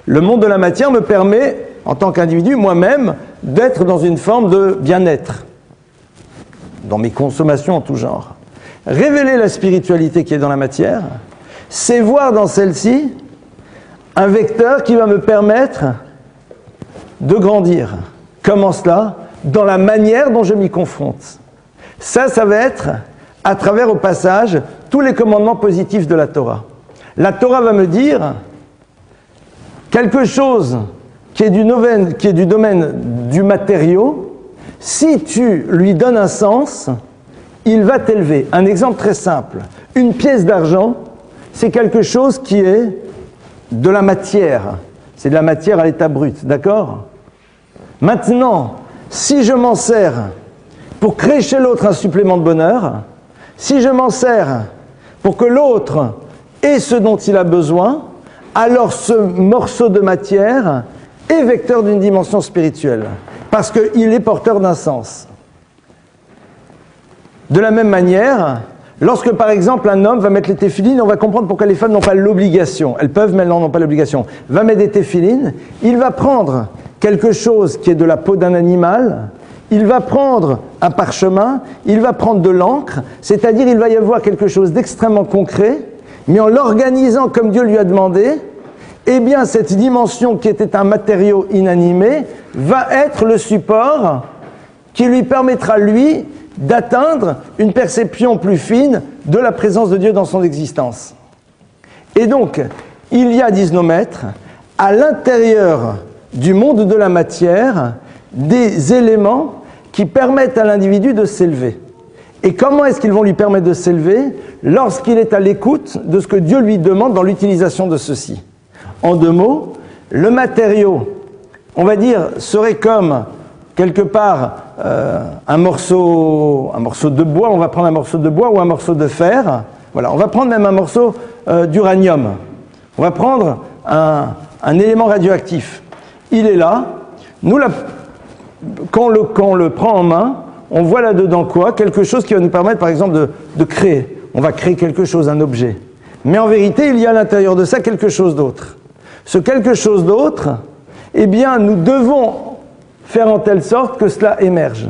Le monde de la matière me permet, en tant qu'individu, moi-même, d'être dans une forme de bien-être, dans mes consommations en tout genre. Révéler la spiritualité qui est dans la matière, c'est voir dans celle-ci un vecteur qui va me permettre de grandir. Comment cela? Dans la manière dont je m'y confronte. Ça va être à travers, au passage, tous les commandements positifs de la Torah. La Torah va me dire quelque chose qui est du domaine du matériau, si tu lui donnes un sens, il va t'élever. Un exemple très simple. Une pièce d'argent, c'est quelque chose qui est de la matière. C'est de la matière à l'état brut, d'accord? Maintenant, si je m'en sers pour créer chez l'autre un supplément de bonheur, si je m'en sers pour que l'autre ait ce dont il a besoin, alors ce morceau de matière est vecteur d'une dimension spirituelle, parce qu'il est porteur d'un sens. De la même manière, lorsque par exemple un homme va mettre les téphilines, on va comprendre pourquoi les femmes n'ont pas l'obligation. Elles peuvent, mais elles n'ont pas l'obligation. Va mettre des téphilines, il va prendre quelque chose qui est de la peau d'un animal, il va prendre un parchemin, il va prendre de l'encre, c'est-à-dire il va y avoir quelque chose d'extrêmement concret, mais en l'organisant comme Dieu lui a demandé, eh bien cette dimension qui était un matériau inanimé va être le support qui lui permettra, lui, d'atteindre une perception plus fine de la présence de Dieu dans son existence. Et donc, il y a, disent nos maîtres, à l'intérieur du monde de la matière, des éléments qui permettent à l'individu de s'élever. Et comment est-ce qu'ils vont lui permettre de s'élever? Lorsqu'il est à l'écoute de ce que Dieu lui demande dans l'utilisation de ceci. En deux mots, le matériau, on va dire, serait comme quelque part un morceau de bois, on va prendre un morceau de bois ou un morceau de fer, voilà, on va prendre même un morceau d'uranium, on va prendre un élément radioactif. Il est là, nous, quand on le prend en main, on voit là-dedans quoi? Quelque chose qui va nous permettre par exemple de créer. On va créer quelque chose, un objet. Mais en vérité, il y a à l'intérieur de ça quelque chose d'autre. Ce quelque chose d'autre, eh bien, nous devons faire en telle sorte que cela émerge.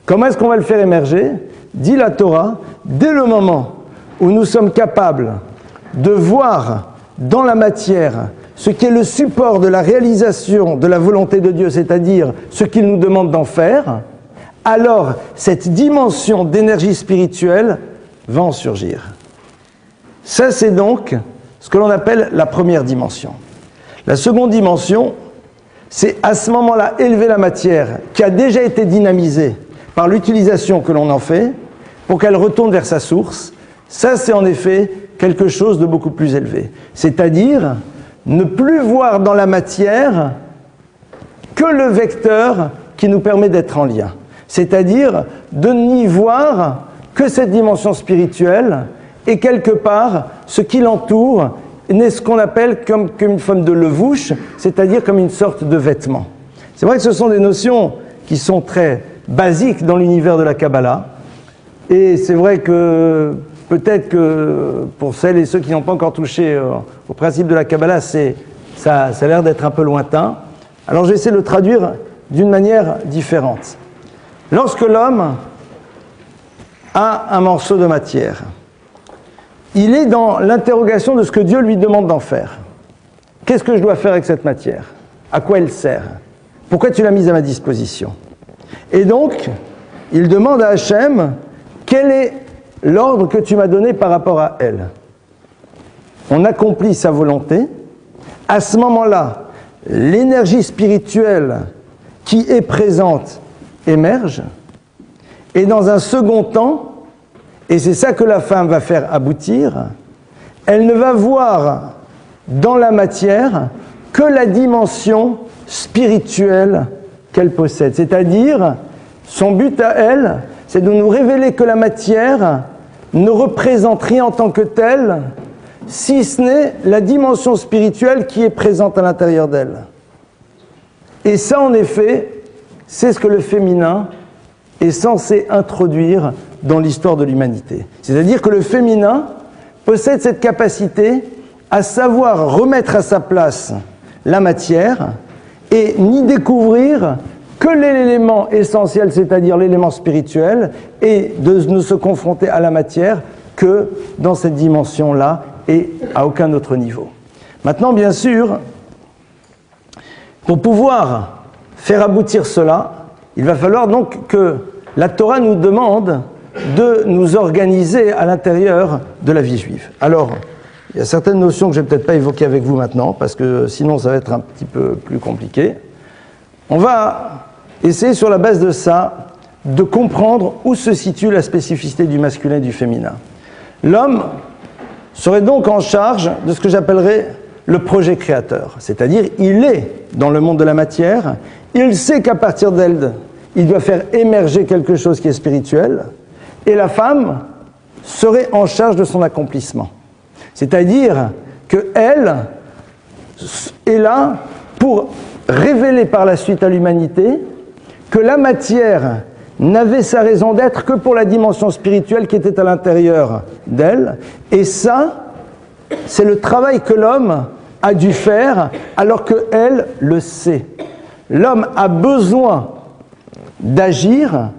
Comment est-ce qu'on va le faire émerger? Dit la Torah, dès le moment où nous sommes capables de voir dans la matière ce qui est le support de la réalisation de la volonté de Dieu, c'est-à-dire ce qu'il nous demande d'en faire, alors cette dimension d'énergie spirituelle va en surgir. Ça, c'est donc ce que l'on appelle la première dimension. La seconde dimension, c'est à ce moment-là élever la matière qui a déjà été dynamisée par l'utilisation que l'on en fait pour qu'elle retourne vers sa source. Ça, c'est en effet quelque chose de beaucoup plus élevé. C'est-à-dire ne plus voir dans la matière que le vecteur qui nous permet d'être en lien. C'est-à-dire de n'y voir que cette dimension spirituelle et quelque part ce qui l'entoure n'est ce qu'on appelle comme une forme de levouche, c'est-à-dire comme une sorte de vêtement. C'est vrai que ce sont des notions qui sont très basiques dans l'univers de la Kabbalah, et c'est vrai que peut-être que pour celles et ceux qui n'ont pas encore touché au principe de la Kabbalah, ça a l'air d'être un peu lointain. Alors je vais essayer de le traduire d'une manière différente. Lorsque l'homme a un morceau de matière, il est dans l'interrogation de ce que Dieu lui demande d'en faire. Qu'est-ce que je dois faire avec cette matière? À quoi elle sert? Pourquoi tu l'as mise à ma disposition? Et donc, il demande à Hachem, quel est l'ordre que tu m'as donné par rapport à elle? On accomplit sa volonté. À ce moment-là, l'énergie spirituelle qui est présente émerge. Et dans un second temps, et c'est ça que la femme va faire aboutir, elle ne va voir dans la matière que la dimension spirituelle qu'elle possède. C'est-à-dire, son but à elle, c'est de nous révéler que la matière ne représente rien en tant que telle, si ce n'est la dimension spirituelle qui est présente à l'intérieur d'elle. Et ça, en effet, c'est ce que le féminin est censé introduire dans l'histoire de l'humanité. C'est-à-dire que le féminin possède cette capacité à savoir remettre à sa place la matière et n'y découvrir que l'élément essentiel, c'est-à-dire l'élément spirituel, et de ne se confronter à la matière que dans cette dimension-là et à aucun autre niveau. Maintenant, bien sûr, pour pouvoir faire aboutir cela, il va falloir donc que la Torah nous demande de nous organiser à l'intérieur de la vie juive. Alors, il y a certaines notions que je ne vais peut-être pas évoquer avec vous maintenant, parce que sinon ça va être un petit peu plus compliqué. On va essayer sur la base de ça de comprendre où se situe la spécificité du masculin et du féminin. L'homme serait donc en charge de ce que j'appellerais le projet créateur, c'est-à-dire il est dans le monde de la matière, il sait qu'à partir d'elle, il doit faire émerger quelque chose qui est spirituel, et la femme serait en charge de son accomplissement. C'est-à-dire qu'elle est là pour révéler par la suite à l'humanité que la matière n'avait sa raison d'être que pour la dimension spirituelle qui était à l'intérieur d'elle, et ça, c'est le travail que l'homme a dû faire alors qu'elle le sait. L'homme a besoin d'agir,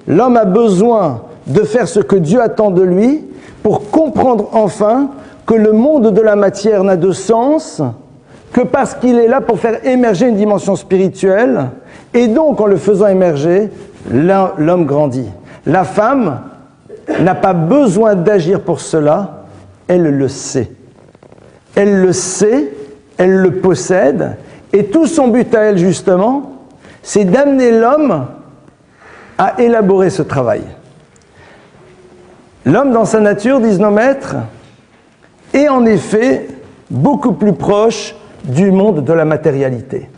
l'homme a besoin de faire ce que Dieu attend de lui pour comprendre enfin que le monde de la matière n'a de sens que parce qu'il est là pour faire émerger une dimension spirituelle, et donc en le faisant émerger, l'homme grandit. La femme n'a pas besoin d'agir pour cela, elle le sait. Elle le sait, elle le possède, et tout son but à elle, justement, c'est d'amener l'homme à élaborer ce travail. L'homme, dans sa nature, disent nos maîtres, est en effet beaucoup plus proche du monde de la matérialité.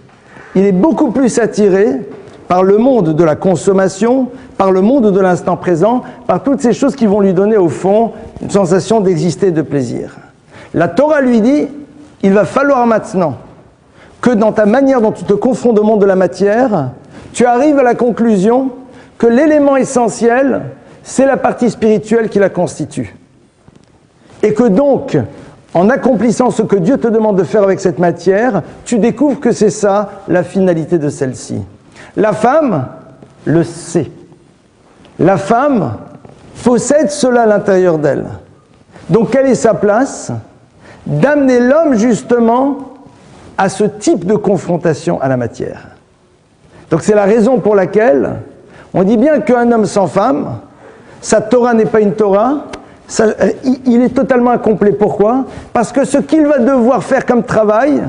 Il est beaucoup plus attiré par le monde de la consommation, par le monde de l'instant présent, par toutes ces choses qui vont lui donner au fond une sensation d'exister, de plaisir. La Torah lui dit, il va falloir maintenant que dans ta manière dont tu te confonds au monde de la matière, tu arrives à la conclusion que l'élément essentiel, c'est la partie spirituelle qui la constitue. Et que donc, en accomplissant ce que Dieu te demande de faire avec cette matière, tu découvres que c'est ça la finalité de celle-ci. La femme le sait. La femme possède cela à l'intérieur d'elle. Donc quelle est sa place? D'amener l'homme justement à ce type de confrontation à la matière. Donc c'est la raison pour laquelle on dit bien qu'un homme sans femme, sa Torah n'est pas une Torah, il est totalement incomplet. Pourquoi? Parce que ce qu'il va devoir faire comme travail,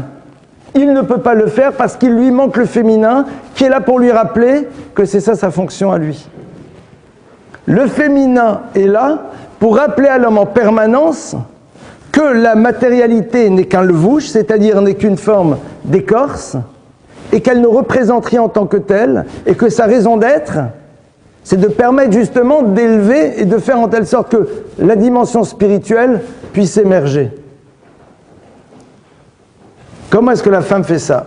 il ne peut pas le faire parce qu'il lui manque le féminin qui est là pour lui rappeler que c'est ça sa fonction à lui. Le féminin est là pour rappeler à l'homme en permanence que la matérialité n'est qu'un levouche, c'est-à-dire n'est qu'une forme d'écorce, et qu'elle ne représente rien en tant que telle, et que sa raison d'être, c'est de permettre justement d'élever et de faire en telle sorte que la dimension spirituelle puisse émerger. Comment est-ce que la femme fait ça?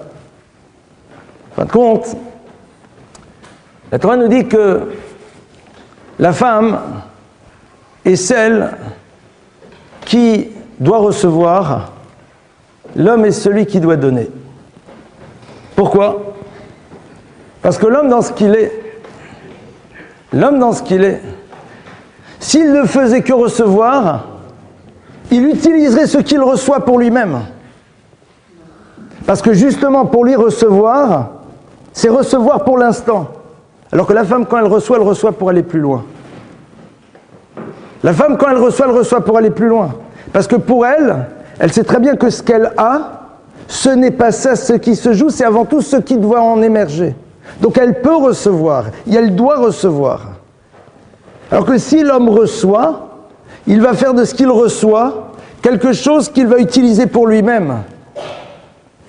En fin de compte, la Torah nous dit que la femme est celle qui doit recevoir, l'homme est celui qui doit donner. Pourquoi? Parce que l'homme dans ce qu'il est, s'il ne faisait que recevoir, il utiliserait ce qu'il reçoit pour lui-même. Parce que justement, pour lui recevoir, c'est recevoir pour l'instant. Alors que la femme, quand elle reçoit pour aller plus loin. La femme, quand elle reçoit pour aller plus loin. Parce que pour elle, elle sait très bien que ce qu'elle a, ce n'est pas ça ce qui se joue, c'est avant tout ce qui doit en émerger. Donc elle peut recevoir, et elle doit recevoir. Alors que si l'homme reçoit, il va faire de ce qu'il reçoit quelque chose qu'il va utiliser pour lui-même.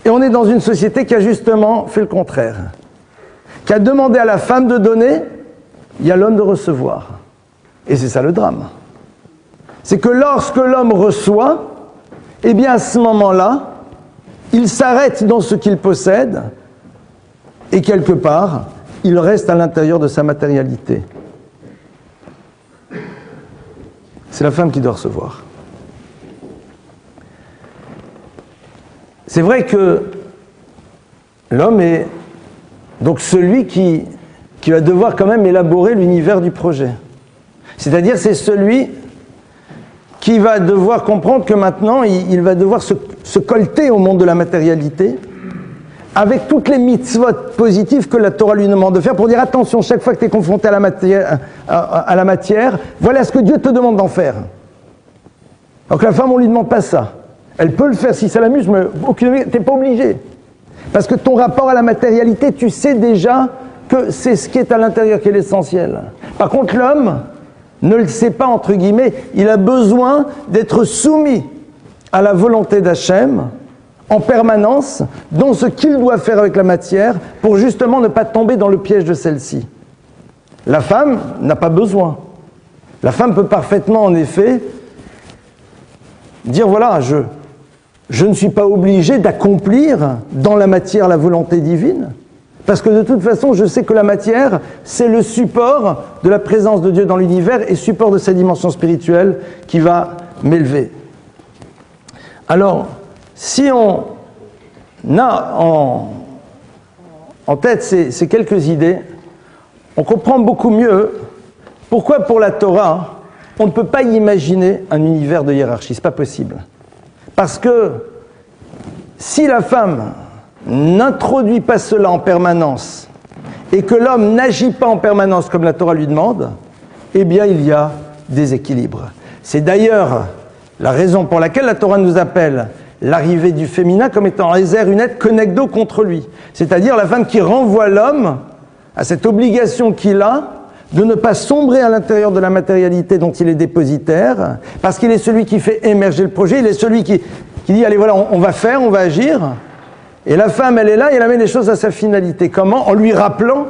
Et on est dans une société qui a justement fait le contraire. Qui a demandé à la femme de donner, il y a l'homme de recevoir. Et c'est ça le drame. C'est que lorsque l'homme reçoit, eh bien à ce moment-là, il s'arrête dans ce qu'il possède, et quelque part, il reste à l'intérieur de sa matérialité. C'est la femme qui doit recevoir. C'est vrai que l'homme est donc celui qui va devoir quand même élaborer l'univers du projet. C'est-à-dire c'est celui qui va devoir comprendre que maintenant, il va devoir se colter au monde de la matérialité, avec toutes les mitzvot positives que la Torah lui demande de faire, pour dire attention, chaque fois que tu es confronté à la matière, voilà ce que Dieu te demande d'en faire. Donc la femme, on ne lui demande pas ça. Elle peut le faire si ça l'amuse, mais tu n'es pas obligé. Parce que ton rapport à la matérialité, tu sais déjà que c'est ce qui est à l'intérieur qui est l'essentiel. Par contre, l'homme ne le sait pas, entre guillemets, il a besoin d'être soumis à la volonté d'Hachem en permanence dans ce qu'il doit faire avec la matière pour justement ne pas tomber dans le piège de celle-ci. La femme n'a pas besoin. La femme peut parfaitement, en effet, dire voilà, je ne suis pas obligé d'accomplir dans la matière la volonté divine, parce que de toute façon, je sais que la matière, c'est le support de la présence de Dieu dans l'univers et support de sa dimension spirituelle qui va m'élever. Alors, si on a en tête ces quelques idées, on comprend beaucoup mieux pourquoi pour la Torah, on ne peut pas imaginer un univers de hiérarchie, c'est pas possible. Parce que si la femme n'introduit pas cela en permanence et que l'homme n'agit pas en permanence comme la Torah lui demande, eh bien il y a déséquilibre. C'est d'ailleurs la raison pour laquelle la Torah nous appelle l'arrivée du féminin comme étant Ezer Unet Konegdo contre lui. C'est-à-dire la femme qui renvoie l'homme à cette obligation qu'il a de ne pas sombrer à l'intérieur de la matérialité dont il est dépositaire, parce qu'il est celui qui fait émerger le projet, il est celui qui dit, allez voilà, on va faire, on va agir, et la femme, elle est là, et elle amène les choses à sa finalité. Comment? En lui rappelant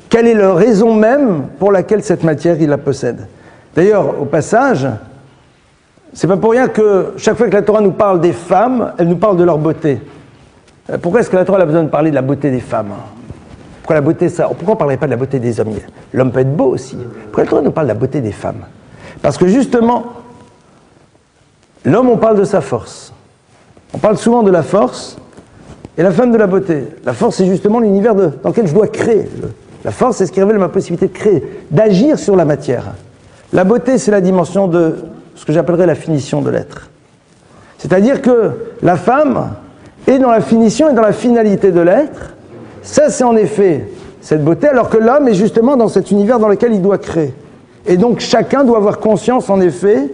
quelle est la raison même pour laquelle cette matière, il la possède. D'ailleurs, au passage, c'est pas pour rien que chaque fois que la Torah nous parle des femmes, elle nous parle de leur beauté. Pourquoi est-ce que la Torah a besoin de parler de la beauté des femmes? Pourquoi la beauté, ça? Pourquoi on ne parlerait pas de la beauté des hommes? L'homme peut être beau aussi. Pourquoi la Torah nous parle de la beauté des femmes? Parce que justement, l'homme, on parle de sa force. On parle souvent de la force et la femme de la beauté. La force, c'est justement l'univers dans lequel je dois créer. La force, c'est ce qui révèle ma possibilité de créer, d'agir sur la matière. La beauté, c'est la dimension de ce que j'appellerais la finition de l'être. C'est-à-dire que la femme est dans la finition et dans la finalité de l'être. Ça, c'est en effet cette beauté, alors que l'homme est justement dans cet univers dans lequel il doit créer. Et donc, chacun doit avoir conscience, en effet,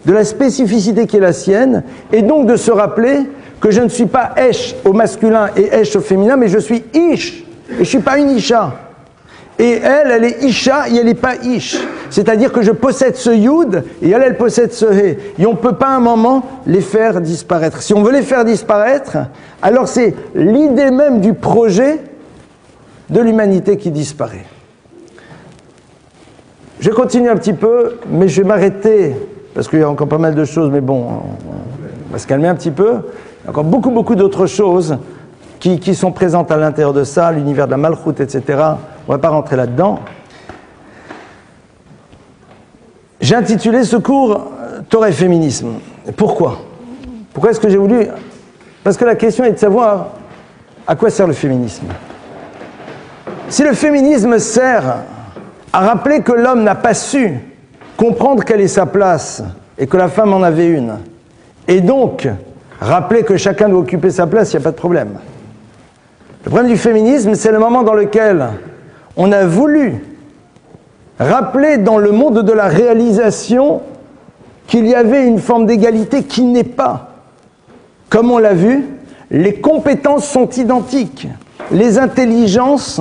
de la spécificité qui est la sienne, et donc de se rappeler que je ne suis pas Esh au masculin et Esh au féminin, mais je suis Ish, et je ne suis pas une Isha. Et elle est Isha, et elle n'est pas Ish. C'est-à-dire que je possède ce Yud, et elle possède ce He. Et on ne peut pas à un moment les faire disparaître. Si on veut les faire disparaître, alors c'est l'idée même du projet de l'humanité qui disparaît. Je continue un petit peu, mais je vais m'arrêter, parce qu'il y a encore pas mal de choses, mais bon, on va se calmer un petit peu. Il y a encore beaucoup d'autres choses qui sont présentes à l'intérieur de ça, l'univers de la Malchut, etc. On ne va pas rentrer là-dedans. J'ai intitulé ce cours Torah et féminisme. Pourquoi? Pourquoi est-ce que j'ai voulu? Parce que la question est de savoir à quoi sert le féminisme. Si le féminisme sert à rappeler que l'homme n'a pas su comprendre quelle est sa place et que la femme en avait une, et donc rappeler que chacun doit occuper sa place, il n'y a pas de problème. Le problème du féminisme, c'est le moment dans lequel on a voulu rappeler dans le monde de la réalisation qu'il y avait une forme d'égalité qui n'est pas. Comme on l'a vu, les compétences sont identiques, les intelligences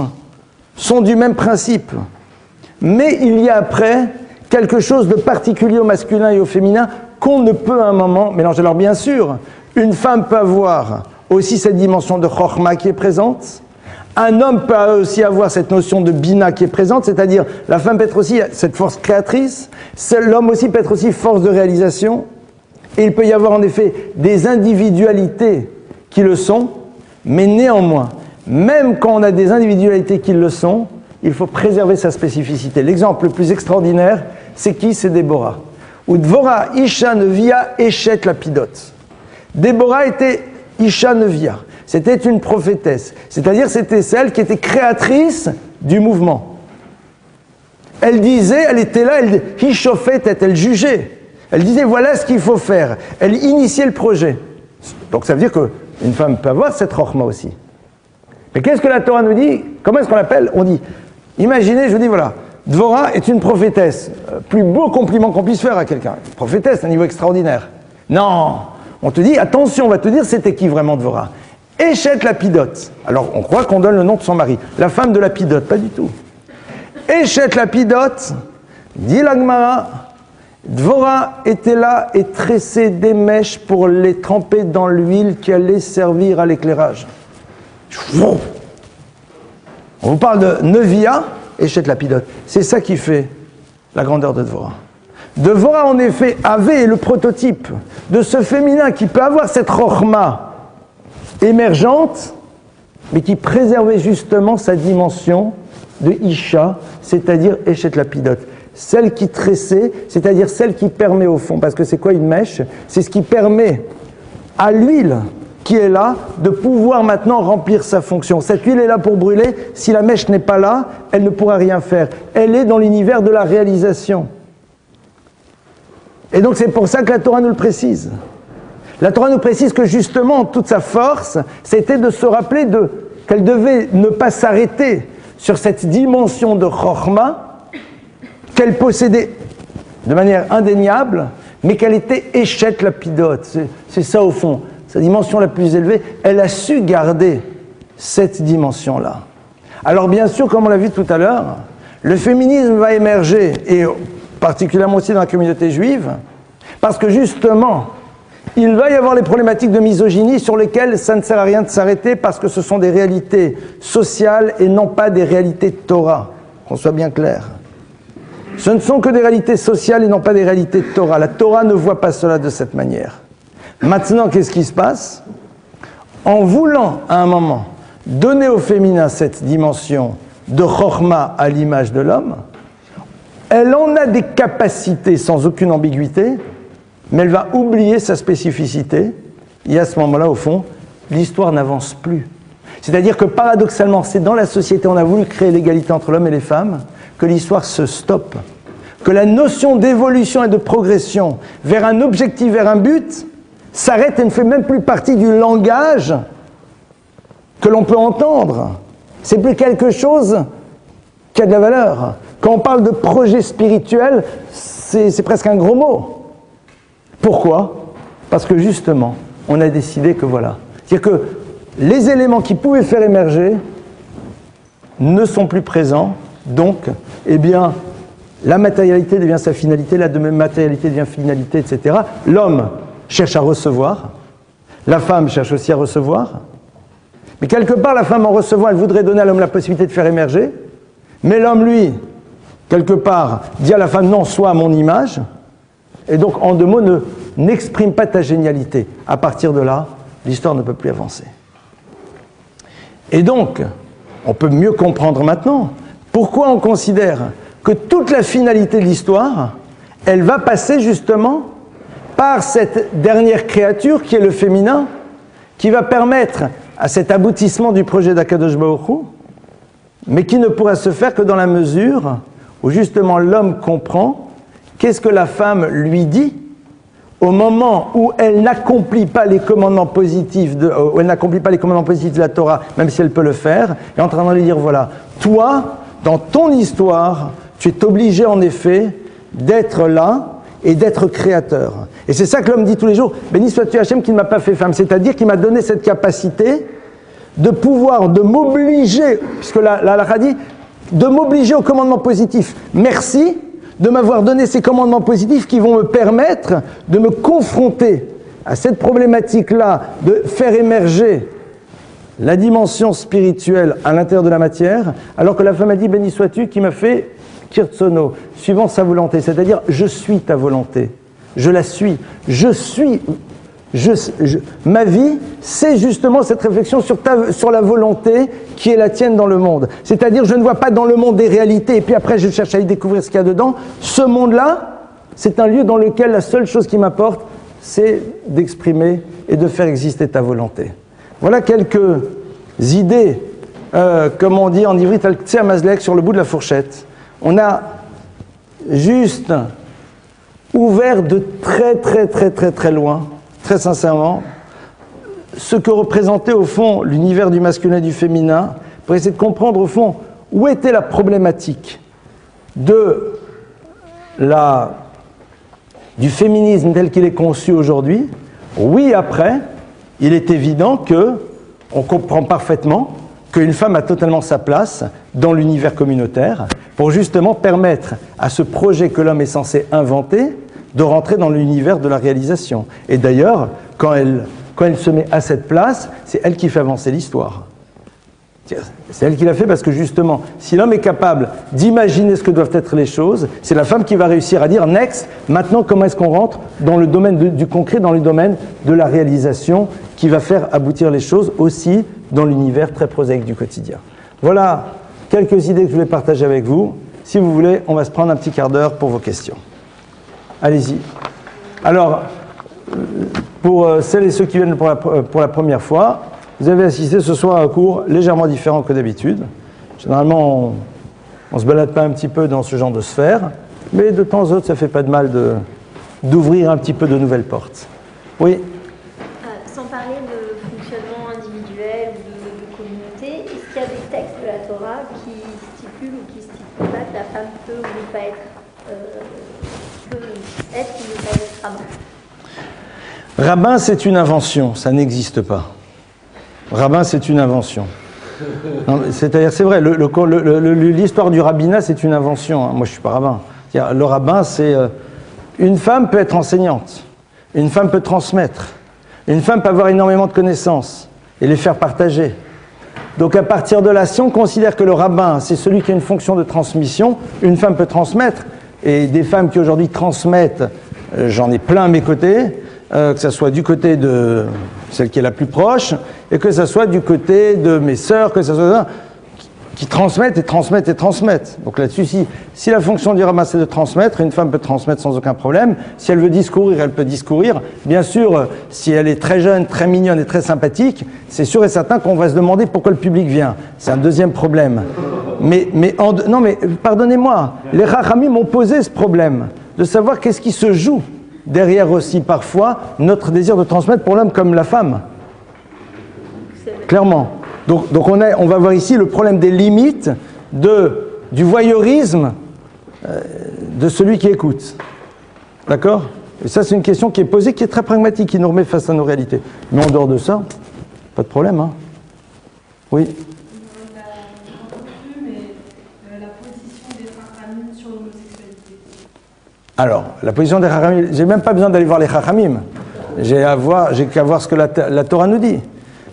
sont du même principe. Mais il y a après quelque chose de particulier au masculin et au féminin qu'on ne peut à un moment mélanger. Alors bien sûr, une femme peut avoir aussi cette dimension de chokhma qui est présente. Un homme peut aussi avoir cette notion de bina qui est présente, c'est-à-dire la femme peut être aussi cette force créatrice, l'homme aussi peut être aussi force de réalisation. Et il peut y avoir en effet des individualités qui le sont, mais néanmoins, même quand on a des individualités qui le sont, il faut préserver sa spécificité. L'exemple le plus extraordinaire, c'est qui? C'est Déborah. Ou Dvorah Isha Nevia Eshet Lapidot. Déborah était Isha Nevia. C'était une prophétesse. C'est-à-dire c'était celle qui était créatrice du mouvement. Elle disait, elle était là, elle chauffait, elle jugeait. Elle disait voilà ce qu'il faut faire. Elle initiait le projet. Donc ça veut dire qu'une femme peut avoir cette rochma aussi. Mais qu'est-ce que la Torah nous dit? Comment est-ce qu'on l'appelle? On dit, imaginez, je vous dis voilà, Dvorah est une prophétesse. Plus beau compliment qu'on puisse faire à quelqu'un. Une prophétesse, un niveau extraordinaire. Non, on te dit, attention, on va te dire c'était qui vraiment Dvorah? Échet Lapidote. Alors on croit qu'on donne le nom de son mari. La femme de Lapidote, pas du tout. Échet Lapidote, dit la Gemara, Dvorah était là et tressait des mèches pour les tremper dans l'huile qui allait servir à l'éclairage. On vous parle de Nevia, Échet Lapidote. C'est ça qui fait la grandeur de Dvorah. Dvorah, en effet, avait le prototype de ce féminin qui peut avoir cette rochma émergente, mais qui préservait justement sa dimension de Isha, c'est-à-dire Échet Lapidote. Celle qui tressait, c'est-à-dire celle qui permet au fond, parce que c'est quoi une mèche? C'est ce qui permet à l'huile qui est là de pouvoir maintenant remplir sa fonction. Cette huile est là pour brûler, si la mèche n'est pas là, elle ne pourra rien faire. Elle est dans l'univers de la réalisation. Et donc c'est pour ça que la Torah nous le précise. La Torah nous précise que justement, toute sa force, c'était de se rappeler qu'elle devait ne pas s'arrêter sur cette dimension de Chochma, qu'elle possédait de manière indéniable, mais qu'elle était Échet Lapidote. C'est ça au fond, sa dimension la plus élevée. Elle a su garder cette dimension-là. Alors bien sûr, comme on l'a vu tout à l'heure, le féminisme va émerger, et particulièrement aussi dans la communauté juive, parce que justement, il va y avoir les problématiques de misogynie sur lesquelles ça ne sert à rien de s'arrêter, parce que ce sont des réalités sociales et non pas des réalités de Torah, qu'on soit bien clair. Ce ne sont que des réalités sociales et non pas des réalités de Torah. La Torah ne voit pas cela de cette manière. Maintenant, qu'est-ce qui se passe? En voulant, à un moment, donner au féminin cette dimension de Chochma à l'image de l'homme, elle en a des capacités sans aucune ambiguïté, mais elle va oublier sa spécificité, et à ce moment-là, au fond, l'histoire n'avance plus. C'est-à-dire que paradoxalement, c'est dans la société, on a voulu créer l'égalité entre l'homme et les femmes, que l'histoire se stoppe, que la notion d'évolution et de progression vers un objectif, vers un but, s'arrête et ne fait même plus partie du langage que l'on peut entendre. C'est plus quelque chose qui a de la valeur. Quand on parle de projet spirituel, c'est presque un gros mot. Pourquoi? Parce que justement, on a décidé que voilà. C'est-à-dire que les éléments qui pouvaient faire émerger ne sont plus présents. Donc, eh bien, la matérialité devient sa finalité, la matérialité devient finalité, etc. L'homme cherche à recevoir, la femme cherche aussi à recevoir, mais quelque part, la femme en recevant, elle voudrait donner à l'homme la possibilité de faire émerger, mais l'homme, lui, quelque part, dit à la femme, non, sois à mon image, et donc, en deux mots, n'exprime pas ta génialité. À partir de là, l'histoire ne peut plus avancer. Et donc, on peut mieux comprendre maintenant pourquoi on considère que toute la finalité de l'histoire, elle va passer justement par cette dernière créature qui est le féminin, qui va permettre à cet aboutissement du projet d'Akadosh Baruch Hu, mais qui ne pourra se faire que dans la mesure où justement l'homme comprend qu'est-ce que la femme lui dit au moment où elle n'accomplit pas les commandements positifs de la Torah, même si elle peut le faire, et en train de lui dire voilà, toi, dans ton histoire, tu es obligé en effet d'être là et d'être créateur. Et c'est ça que l'homme dit tous les jours, béni sois-tu Hachem qui ne m'a pas fait femme, c'est-à-dire qu'il m'a donné cette capacité de pouvoir, de m'obliger, puisque la halakha dit, de m'obliger au commandement positif. Merci de m'avoir donné ces commandements positifs qui vont me permettre de me confronter à cette problématique-là, de faire émerger la dimension spirituelle à l'intérieur de la matière, alors que la femme a dit, béni sois-tu qui m'a fait kirtsono, suivant sa volonté, c'est-à-dire je suis ta volonté, je la suis, ma vie, c'est justement cette réflexion sur la volonté qui est la tienne dans le monde. C'est-à-dire, je ne vois pas dans le monde des réalités, et puis après je cherche à y découvrir ce qu'il y a dedans. Ce monde-là, c'est un lieu dans lequel la seule chose qui m'apporte, c'est d'exprimer et de faire exister ta volonté. Voilà quelques idées, comme on dit en ivrit, al-Qtsé Amazlek, sur le bout de la fourchette. On a juste ouvert de très loin, très sincèrement, ce que représentait au fond l'univers du masculin et du féminin, pour essayer de comprendre au fond où était la problématique du féminisme tel qu'il est conçu aujourd'hui. Oui, après, il est évident qu'on comprend parfaitement qu'une femme a totalement sa place dans l'univers communautaire pour justement permettre à ce projet que l'homme est censé inventer de rentrer dans l'univers de la réalisation. Et d'ailleurs, quand elle se met à cette place, c'est elle qui fait avancer l'histoire. C'est elle qui l'a fait parce que justement, si l'homme est capable d'imaginer ce que doivent être les choses, c'est la femme qui va réussir à dire « next, maintenant comment est-ce qu'on rentre dans le domaine du concret, dans le domaine de la réalisation qui va faire aboutir les choses aussi dans l'univers très prosaïque du quotidien ». Voilà quelques idées que je voulais partager avec vous. Si vous voulez, on va se prendre un petit quart d'heure pour vos questions. Allez-y. Alors, pour celles et ceux qui viennent pour la première fois, vous avez assisté ce soir à un cours légèrement différent que d'habitude. Généralement, on ne se balade pas un petit peu dans ce genre de sphère, mais de temps en temps, ça ne fait pas de mal d'ouvrir un petit peu de nouvelles portes. Oui. Sans parler de fonctionnement individuel ou de communauté, est-ce qu'il y a des textes de la Torah qui stipulent ou qui stipulent pas que la femme peut ou ne pas être ou ne pas être rabbin? Rabbin, c'est une invention, ça n'existe pas. Rabbin, c'est une invention. C'est-à-dire, c'est vrai, l'histoire du rabbinat, c'est une invention. Moi, je ne suis pas rabbin. Le rabbin, c'est... une femme peut être enseignante, une femme peut transmettre, une femme peut avoir énormément de connaissances et les faire partager. Donc, à partir de là, si on considère que le rabbin, c'est celui qui a une fonction de transmission, une femme peut transmettre. Et des femmes qui aujourd'hui transmettent, j'en ai plein à mes côtés, que ce soit du côté de celle qui est la plus proche, et que ce soit du côté de mes sœurs, que ce soit qui transmettent et transmettent et transmettent. Donc là-dessus, si la fonction du rabbin c'est de transmettre, une femme peut transmettre sans aucun problème. Si elle veut discourir, elle peut discourir. Bien sûr, si elle est très jeune, très mignonne et très sympathique, c'est sûr et certain qu'on va se demander pourquoi le public vient. C'est un deuxième problème. Non mais pardonnez-moi, les Chachamim m'ont posé ce problème de savoir qu'est-ce qui se joue derrière aussi parfois notre désir de transmettre pour l'homme comme la femme. Clairement. Donc on va voir ici le problème des limites du voyeurisme de celui qui écoute. D'accord? Et ça, c'est une question qui est posée, qui est très pragmatique, qui nous remet face à nos réalités. Mais en dehors de ça, pas de problème. Hein. Oui. Alors, la position des Chachamim, j'ai même pas besoin d'aller voir les Chachamim. J'ai qu'à voir ce que la Torah nous dit.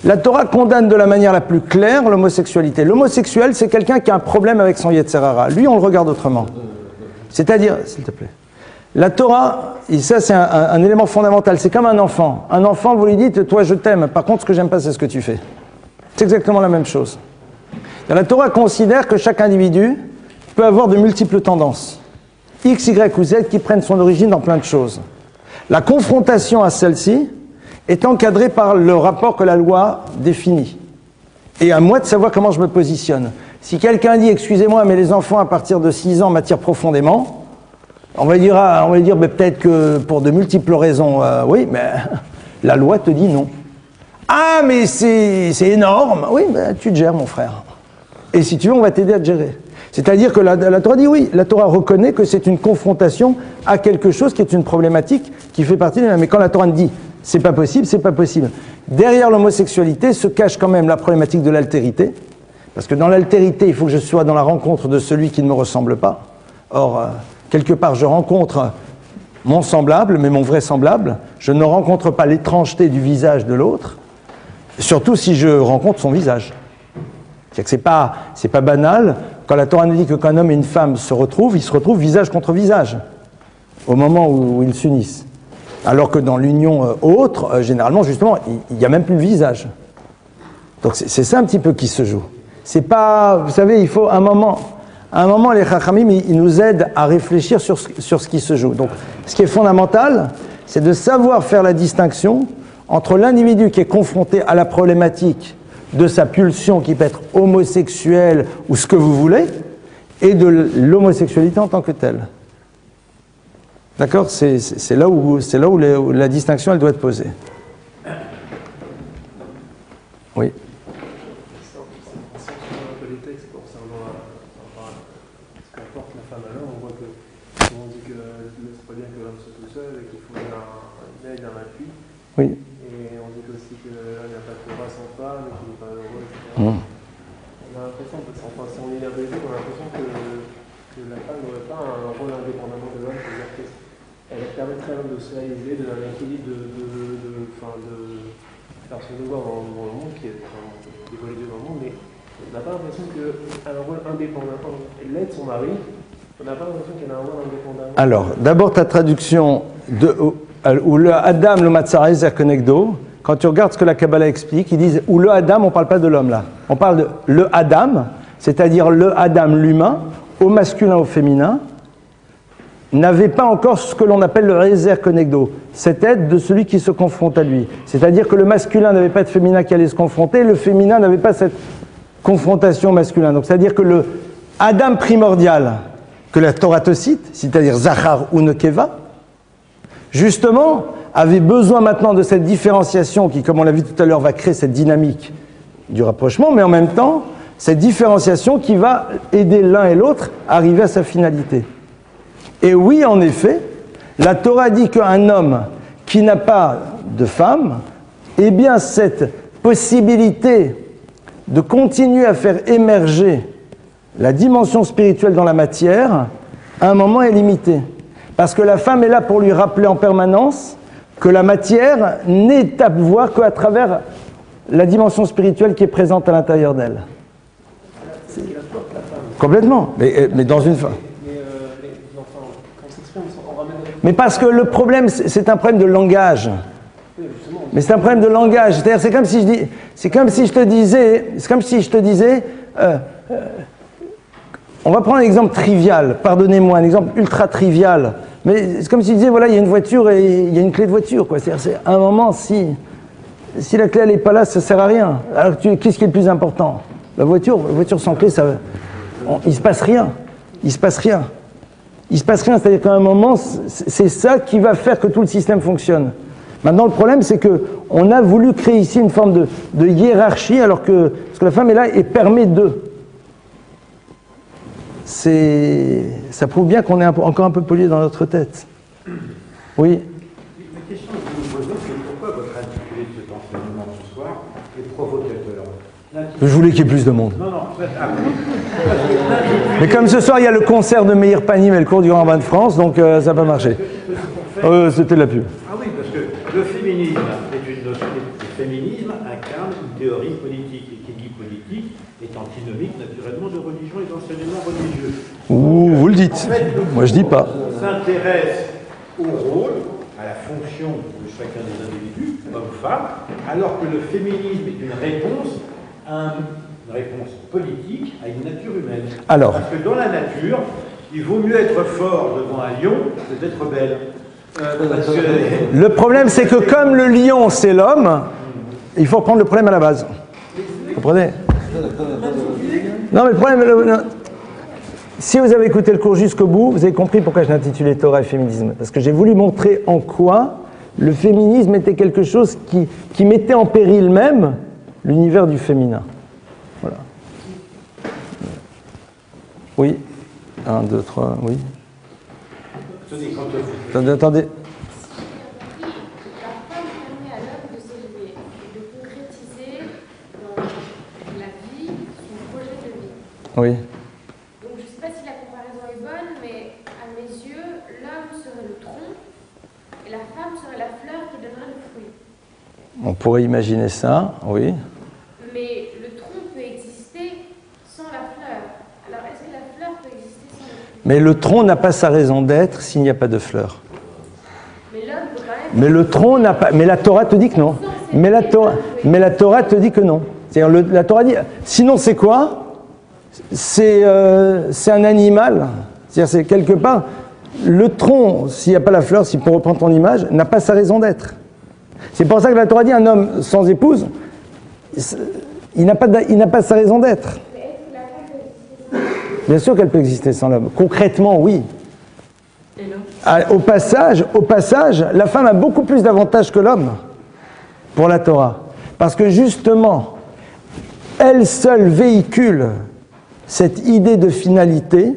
La Torah condamne de la manière la plus claire l'homosexualité. L'homosexuel, c'est quelqu'un qui a un problème avec son Yetzer Hara. Lui, on le regarde autrement. C'est-à-dire, s'il te plaît, la Torah, et ça c'est un élément fondamental, c'est comme un enfant. Un enfant, vous lui dites, toi je t'aime, par contre ce que j'aime pas c'est ce que tu fais. C'est exactement la même chose. La Torah considère que chaque individu peut avoir de multiples tendances. X, Y ou Z qui prennent son origine dans plein de choses. La confrontation à celle-ci est encadrée par le rapport que la loi définit. Et à moi de savoir comment je me positionne. Si quelqu'un dit, excusez-moi, mais les enfants à partir de 6 ans m'attirent profondément, on va dire mais peut-être que pour de multiples raisons, oui, mais la loi te dit non. Ah, mais c'est énorme. Oui, mais tu te gères, mon frère. Et si tu veux, on va t'aider à te gérer. C'est-à-dire que la Torah dit oui, la Torah reconnaît que c'est une confrontation à quelque chose qui est une problématique qui fait partie de la... Mais quand la Torah dit c'est pas possible, c'est pas possible. Derrière l'homosexualité se cache quand même la problématique de l'altérité. Parce que dans l'altérité, il faut que je sois dans la rencontre de celui qui ne me ressemble pas. Or, quelque part, je rencontre mon semblable, mais mon vrai semblable. Je ne rencontre pas l'étrangeté du visage de l'autre, surtout si je rencontre son visage. C'est-à-dire que c'est pas banal. Quand la Torah nous dit que quand un homme et une femme se retrouvent, ils se retrouvent visage contre visage, au moment où ils s'unissent. Alors que dans l'union autre, généralement, justement, il n'y a même plus le visage. Donc c'est ça un petit peu qui se joue. C'est pas, vous savez, il faut un moment, les Chachamim, ils nous aident à réfléchir sur ce qui se joue. Donc, ce qui est fondamental, c'est de savoir faire la distinction entre l'individu qui est confronté à la problématique de sa pulsion qui peut être homosexuelle ou ce que vous voulez, et de l'homosexualité en tant que telle. D'accord? C'est là où la distinction elle doit être posée. Oui. Si on regarde un peu les textes concernant ce qu'apporte la femme à l'homme, on voit que on dit que c'est pas bien que l'homme soit tout seul et qu'il faut une aide, un appui. Oui. Et on dit aussi que l'homme n'a pas de Torah sans femme et qu'il n'est pas heureux, etc. Mmh. On a l'impression, enfin, si on lit la Bible, on a l'impression que la femme n'aurait pas un rôle indépendamment de l'homme, c'est-à-dire qu'elle permettrait à l'homme de se réaliser, de un équilibre, de faire son devoir dans le monde, qui est d'évoluer dans le monde, mais on n'a pas l'impression qu'elle a un rôle indépendant. Elle aide son mari, on n'a pas l'impression qu'elle a un rôle indépendant. Alors, d'abord ta traduction où le Adam, le Matzarez, Konegdo, quand tu regardes ce que la Kabbalah explique, ils disent, ou le Adam, on ne parle pas de l'homme là, on parle de le Adam, c'est-à-dire le Adam, l'humain, au masculin, au féminin, n'avait pas encore ce que l'on appelle le Rezer Konegdo, cette aide de celui qui se confronte à lui. C'est-à-dire que le masculin n'avait pas de féminin qui allait se confronter, le féminin n'avait pas cette confrontation masculin. Donc c'est-à-dire que le Adam primordial, que la Torah te cite, c'est-à-dire Zachar ou Nekeva, justement, avait besoin maintenant de cette différenciation qui, comme on l'a vu tout à l'heure, va créer cette dynamique du rapprochement, mais en même temps, cette différenciation qui va aider l'un et l'autre à arriver à sa finalité. Et oui, en effet, la Torah dit qu'un homme qui n'a pas de femme, eh bien cette possibilité de continuer à faire émerger la dimension spirituelle dans la matière, à un moment est limitée. Parce que la femme est là pour lui rappeler en permanence que la matière n'est à voir qu'à travers la dimension spirituelle qui est présente à l'intérieur d'elle. Complètement, mais dans une... Mais parce que le problème, c'est un problème de langage. Mais c'est un problème de langage. C'est-à-dire, c'est comme si je te disais, on va prendre un exemple trivial, pardonnez-moi, un exemple ultra trivial. Mais c'est comme si je disais, voilà, il y a une voiture et il y a une clé de voiture, quoi. C'est-à-dire, c'est à un moment, si la clé, elle n'est pas là, ça ne sert à rien. Alors, qu'est-ce qui est le plus important? La voiture sans clé, il ne se passe rien. Il se passe rien. Il se passe rien, c'est-à-dire qu'à un moment, c'est ça qui va faire que tout le système fonctionne. Maintenant, le problème, c'est qu'on a voulu créer ici une forme de hiérarchie, alors que, parce que la femme est là et permet d'eux. Ça prouve bien qu'on est encore un peu pollué dans notre tête. Oui. La question que vous me posez, c'est pourquoi votre intitulé de cet enseignement ce soir est provocateur. Je voulais qu'il y ait plus de monde. Non, mais comme ce soir, il y a le concert de Meir Panim et le cours du Grand Bain de France, donc ça n'a pas marché. C'était la pub. Ah oui, parce que le féminisme est une notion. Le féminisme incarne une théorie politique. Et qui dit politique est antinomique naturellement de religion et d'enseignement religieux. Ouh, vous le dites. En fait, moi, je dis pas. On s'intéresse au rôle, à la fonction de chacun des individus, homme-femme, alors que le féminisme est une réponse politique à une nature humaine. Alors. Parce que dans la nature, il vaut mieux être fort devant un lion que d'être belle. Le problème, c'est que comme le lion, c'est l'homme, il faut reprendre le problème à la base. Vous comprenez? Non, mais le problème... Si vous avez écouté le cours jusqu'au bout, vous avez compris pourquoi je l'ai intitulé Torah et féminisme. Parce que j'ai voulu montrer en quoi le féminisme était quelque chose qui mettait en péril même l'univers du féminin. Voilà. Oui. 1, 2, 3, oui. Attendez. Oui. Donc je ne sais pas si la comparaison est bonne, mais à mes yeux, l'homme serait le tronc et la femme serait la fleur qui donnerait le fruit. On pourrait imaginer ça, oui. Mais le tronc peut exister sans la fleur. Alors est-ce que la fleur peut exister sans le fruit? Mais le tronc n'a pas sa raison d'être s'il n'y a pas de fleur. Mais l'homme peut quand même... Mais le tronc n'a pas... Mais la Torah te dit que non. Mais la Torah te dit que non. C'est-à-dire la Torah dit... Sinon c'est quoi? C'est un animal. C'est-à-dire c'est quelque part... Le tronc, s'il n'y a pas la fleur, si pour reprendre ton image, n'a pas sa raison d'être. C'est pour ça que la Torah dit un homme sans épouse, il n'a pas sa raison d'être. Mais est-ce que la femme peut exister sans l'homme? Bien sûr qu'elle peut exister sans l'homme. Concrètement, oui. Et l'homme? Au passage, la femme a beaucoup plus d'avantages que l'homme pour la Torah. Parce que justement, elle seule véhicule cette idée de finalité,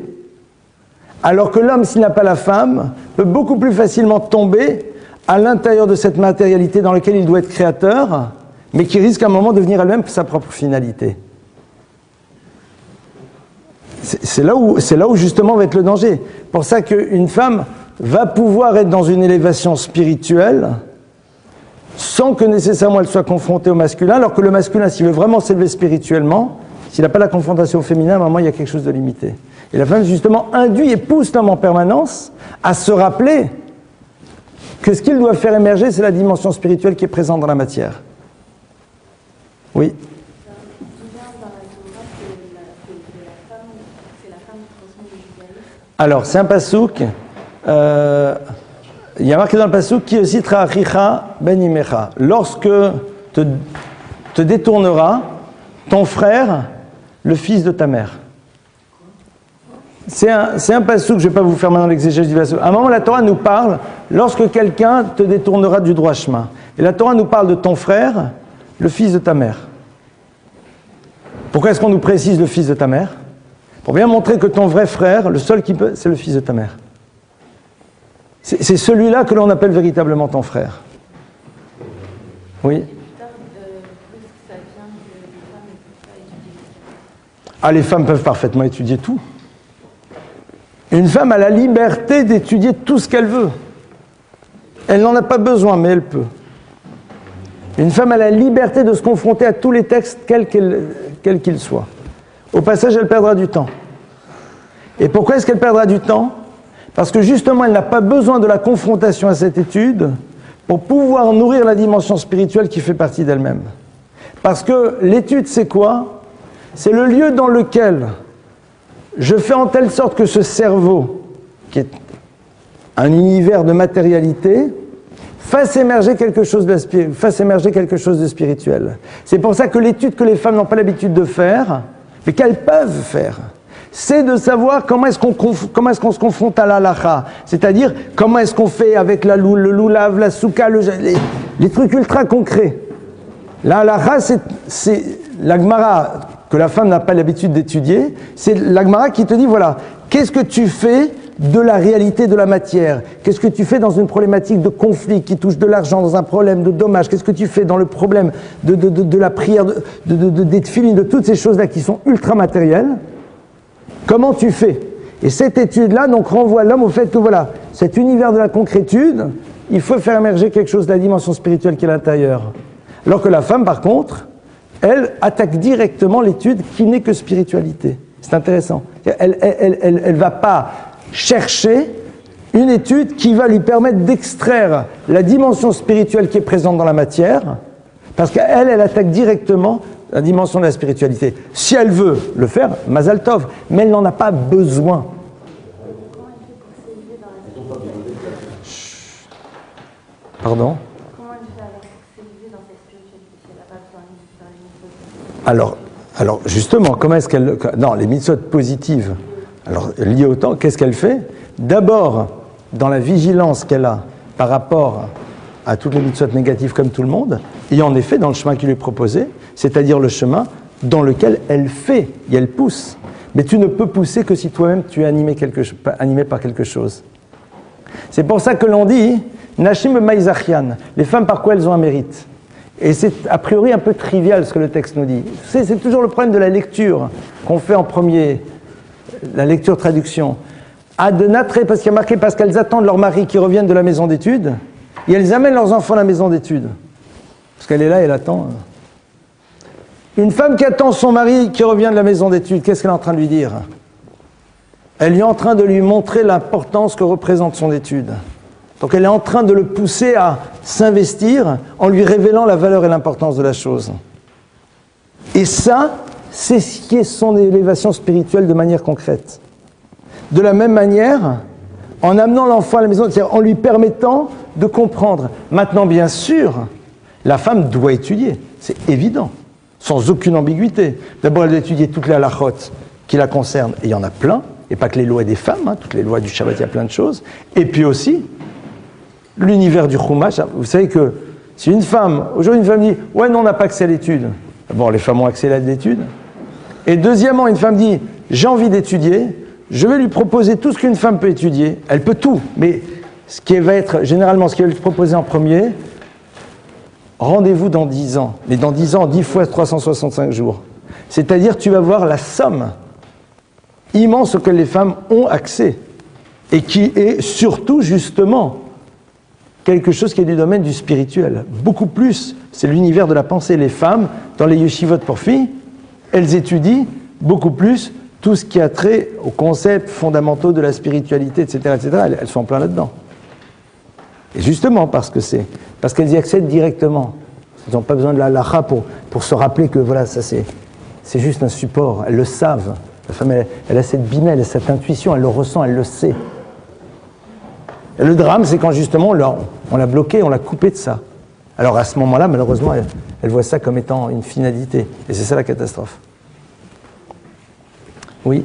alors que l'homme, s'il n'a pas la femme, peut beaucoup plus facilement tomber à l'intérieur de cette matérialité dans laquelle il doit être créateur, mais qui risque à un moment de devenir elle-même sa propre finalité. C'est là où justement va être le danger. Pour ça qu'une femme va pouvoir être dans une élévation spirituelle sans que nécessairement elle soit confrontée au masculin, alors que le masculin, s'il veut vraiment s'élever spirituellement, s'il n'a pas la confrontation au féminin, à un moment il y a quelque chose de limité. Et la femme justement induit et pousse l'homme en permanence à se rappeler que ce qu'il doit faire émerger, c'est la dimension spirituelle qui est présente dans la matière. Oui. Alors, c'est un pasouk. Il y a marqué dans le pasouk qui citera Achicha ben Imecha. Lorsque te détournera ton frère, le fils de ta mère. C'est un pasouk, je ne vais pas vous faire maintenant l'exégèse du pasouk. À un moment, la Torah nous parle lorsque quelqu'un te détournera du droit chemin. Et la Torah nous parle de ton frère, le fils de ta mère. Pourquoi est-ce qu'on nous précise le fils de ta mère? Pour bien montrer que ton vrai frère, le seul qui peut, c'est le fils de ta mère. C'est celui-là que l'on appelle véritablement ton frère. Oui. Ah, les femmes peuvent parfaitement étudier tout. Une femme a la liberté d'étudier tout ce qu'elle veut. Elle n'en a pas besoin, mais elle peut. Une femme a la liberté de se confronter à tous les textes, quels qu'ils soient. Au passage, elle perdra du temps. Et pourquoi est-ce qu'elle perdra du temps? Parce que justement, elle n'a pas besoin de la confrontation à cette étude pour pouvoir nourrir la dimension spirituelle qui fait partie d'elle-même. Parce que l'étude, c'est quoi? C'est le lieu dans lequel je fais en telle sorte que ce cerveau, qui est un univers de matérialité, fasse émerger quelque chose de spirituel. C'est pour ça que l'étude que les femmes n'ont pas l'habitude de faire, mais qu'elles peuvent faire, c'est de savoir comment est-ce qu'on se confronte à la halakha, c'est-à-dire comment est-ce qu'on fait avec le loulav, la souka, les trucs ultra concrets. La halakha, c'est la Gemara que la femme n'a pas l'habitude d'étudier, c'est la Gemara qui te dit, voilà, qu'est-ce que tu fais de la réalité de la matière? Qu'est-ce que tu fais dans une problématique de conflit qui touche de l'argent, dans un problème de dommage? Qu'est-ce que tu fais dans le problème de la prière, des tefilines, de toutes ces choses-là qui sont ultra matérielles? Comment tu fais? Et cette étude-là donc renvoie l'homme au fait que voilà, cet univers de la concrétude, il faut faire émerger quelque chose de la dimension spirituelle qui est à l'intérieur. Alors que la femme, par contre, elle attaque directement l'étude qui n'est que spiritualité. C'est intéressant. Elle va pas chercher une étude qui va lui permettre d'extraire la dimension spirituelle qui est présente dans la matière, parce qu'elle attaque directement la dimension de la spiritualité. Si elle veut le faire, Mazal Tov, mais elle n'en a pas besoin. Pardon? Alors justement, comment est-ce qu'elle... Non, les mitzvot positives, alors liées au temps, qu'est-ce qu'elle fait? D'abord, dans la vigilance qu'elle a par rapport à toutes les mitzvot négatives comme tout le monde, et en effet dans le chemin qui lui est proposé, c'est-à-dire le chemin dans lequel elle fait et elle pousse. Mais tu ne peux pousser que si toi-même tu es animé par quelque chose. C'est pour ça que l'on dit, Nashim Maïzachian, les femmes par quoi elles ont un mérite. Et c'est a priori un peu trivial ce que le texte nous dit. C'est toujours le problème de la lecture qu'on fait en premier, la lecture-traduction. Adenatre, parce qu'il y a marqué, parce qu'elles attendent leur mari qui revienne de la maison d'études, et elles amènent leurs enfants à la maison d'études. Parce qu'elle est là, elle attend. Une femme qui attend son mari qui revient de la maison d'études, qu'est-ce qu'elle est en train de lui dire? Elle est en train de lui montrer l'importance que représente son étude. Donc elle est en train de le pousser à s'investir en lui révélant la valeur et l'importance de la chose. Et ça, c'est ce qui est son élévation spirituelle de manière concrète. De la même manière, en amenant l'enfant à la maison, c'est-à-dire en lui permettant de comprendre. Maintenant, bien sûr, la femme doit étudier, c'est évident, sans aucune ambiguïté. D'abord, elle doit étudier toutes les halachot qui la concernent, et il y en a plein. et pas que les lois des femmes, toutes les lois du Shabbat, il y a plein de choses. Et puis aussi, l'univers du Chumash. Vous savez que si une femme, aujourd'hui une femme dit « Ouais, non, on n'a pas accès à l'étude », bon, les femmes ont accès à l'étude. Et deuxièmement, une femme dit « J'ai envie d'étudier, je vais lui proposer tout ce qu'une femme peut étudier. » Elle peut tout, mais ce qui va être, généralement, ce qu'elle va lui proposer en premier, rendez-vous dans 10 ans. Mais dans 10 ans, 10 fois 365 jours. C'est-à-dire, tu vas voir la somme immense auquel les femmes ont accès. Et qui est surtout, justement, quelque chose qui est du domaine du spirituel. Beaucoup plus, c'est l'univers de la pensée. Les femmes, dans les yeshivot pour filles, elles étudient beaucoup plus tout ce qui a trait aux concepts fondamentaux de la spiritualité, etc., etc. Elles sont en plein là-dedans. Et justement parce qu'elles y accèdent directement. Elles n'ont pas besoin de la halakha pour se rappeler que voilà, ça c'est juste un support. Elles le savent. La femme, elle a cette bina, elle a cette intuition, elle le ressent, elle le sait. Et le drame, c'est quand justement on l'a bloqué, on l'a coupé de ça. Alors à ce moment-là, malheureusement, elle voit ça comme étant une finalité. Et c'est ça la catastrophe. Oui.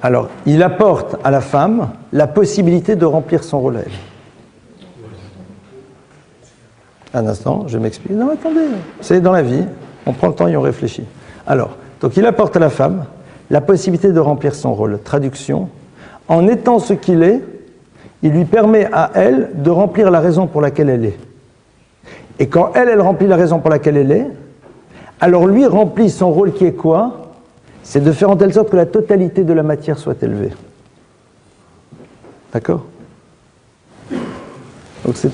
Alors, il apporte à la femme la possibilité de remplir son rôle. Un instant, je m'explique. Non, attendez, c'est dans la vie, on prend le temps et on réfléchit. Alors, donc il apporte à la femme la possibilité de remplir son rôle. Traduction, en étant ce qu'il est, il lui permet à elle de remplir la raison pour laquelle elle est. Et quand elle remplit la raison pour laquelle elle est, alors lui remplit son rôle qui est quoi ? C'est de faire en telle sorte que la totalité de la matière soit élevée. D'accord ? Donc c'est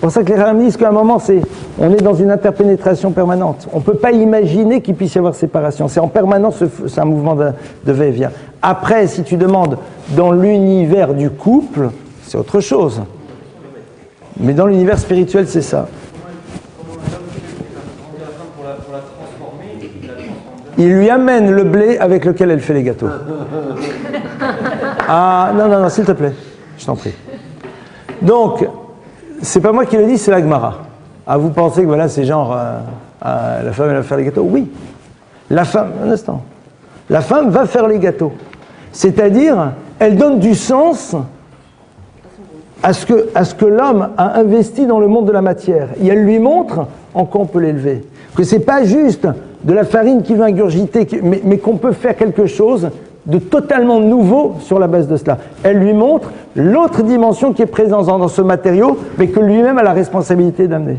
pour ça que les Rambam disent qu'à un moment, on est dans une interpénétration permanente. On ne peut pas imaginer qu'il puisse y avoir séparation. C'est en permanence, c'est un mouvement de va-et-vient. Après, si tu demandes dans l'univers du couple, c'est autre chose. Mais dans l'univers spirituel, c'est ça. Il lui amène le blé avec lequel elle fait les gâteaux. Ah, non, s'il te plaît, je t'en prie. Donc, c'est pas moi qui le dis, c'est la Gemara. Ah, vous pensez que voilà, c'est genre, la femme, elle va faire les gâteaux ? Oui. La femme, un instant. La femme va faire les gâteaux. C'est-à-dire, elle donne du sens à ce que l'homme a investi dans le monde de la matière. Et elle lui montre en quoi on peut l'élever. Que c'est pas juste de la farine qui va ingurgiter, mais qu'on peut faire quelque chose de totalement nouveau sur la base de cela. Elle lui montre l'autre dimension qui est présente dans ce matériau, mais que lui-même a la responsabilité d'amener.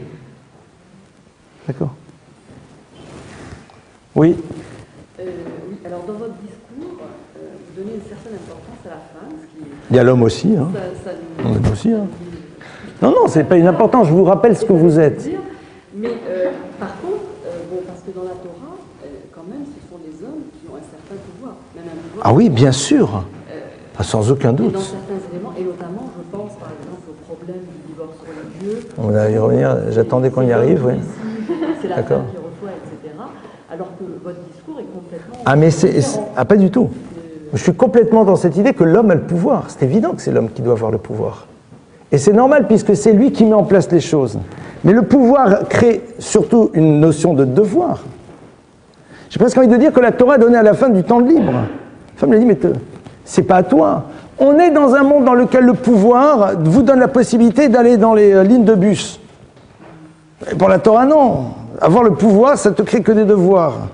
D'accord ? Oui. Oui, alors dans votre discours, vous donnez une certaine importance à la femme. Il y a l'homme aussi. Hein. L'homme aussi. Hein. Non, c'est pas une importance, je vous rappelle ce que vous êtes. Mais par contre, parce que dans la Torah, quand même, ce sont les hommes qui ont un certain pouvoir. Même un pouvoir. Ah oui, bien sûr. Sans aucun doute. Et dans certains éléments, et notamment, je pense par exemple au problème du divorce religieux. On va y revenir, j'attendais qu'on y arrive, oui. C'est la femme qui reçoit, etc. Alors que votre discours est complètement... Ah mais pas du tout. Je suis complètement dans cette idée que l'homme a le pouvoir. C'est évident que c'est l'homme qui doit avoir le pouvoir. Et c'est normal puisque c'est lui qui met en place les choses. Mais le pouvoir crée surtout une notion de devoir. J'ai presque envie de dire que la Torah a donné à la femme du temps libre. La femme lui a dit, mais c'est pas à toi. On est dans un monde dans lequel le pouvoir vous donne la possibilité d'aller dans les lignes de bus. Et pour la Torah, non. Avoir le pouvoir, ça te crée que des devoirs.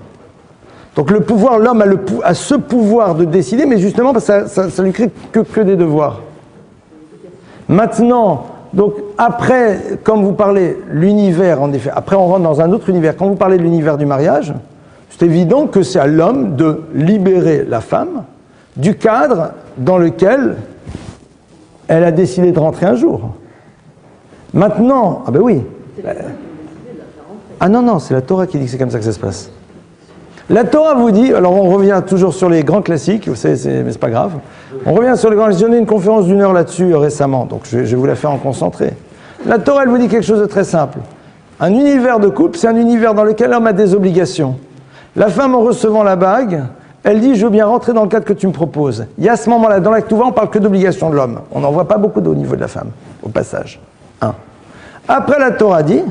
Donc le pouvoir, l'homme a ce pouvoir de décider, mais justement, ça lui crée que des devoirs. Maintenant, donc après, comme vous parlez, l'univers, en effet, après on rentre dans un autre univers. Quand vous parlez de l'univers du mariage, c'est évident que c'est à l'homme de libérer la femme du cadre dans lequel elle a décidé de rentrer un jour. Maintenant, ah ben oui. Ah non, c'est la Torah qui dit que c'est comme ça que ça se passe. La Torah vous dit, alors on revient toujours sur les grands classiques, vous savez, mais c'est pas grave. On revient sur les grands classiques. J'ai donné une conférence d'1 heure là-dessus récemment, donc je vais vous la faire en concentré. La Torah, elle vous dit quelque chose de très simple. Un univers de couple, c'est un univers dans lequel l'homme a des obligations. La femme, en recevant la bague, elle dit « Je veux bien rentrer dans le cadre que tu me proposes ». Il y a ce moment-là, dans l'acte ouvrant, on ne parle que d'obligation de l'homme. On n'en voit pas beaucoup au niveau de la femme, au passage. 1. Après, la Torah dit,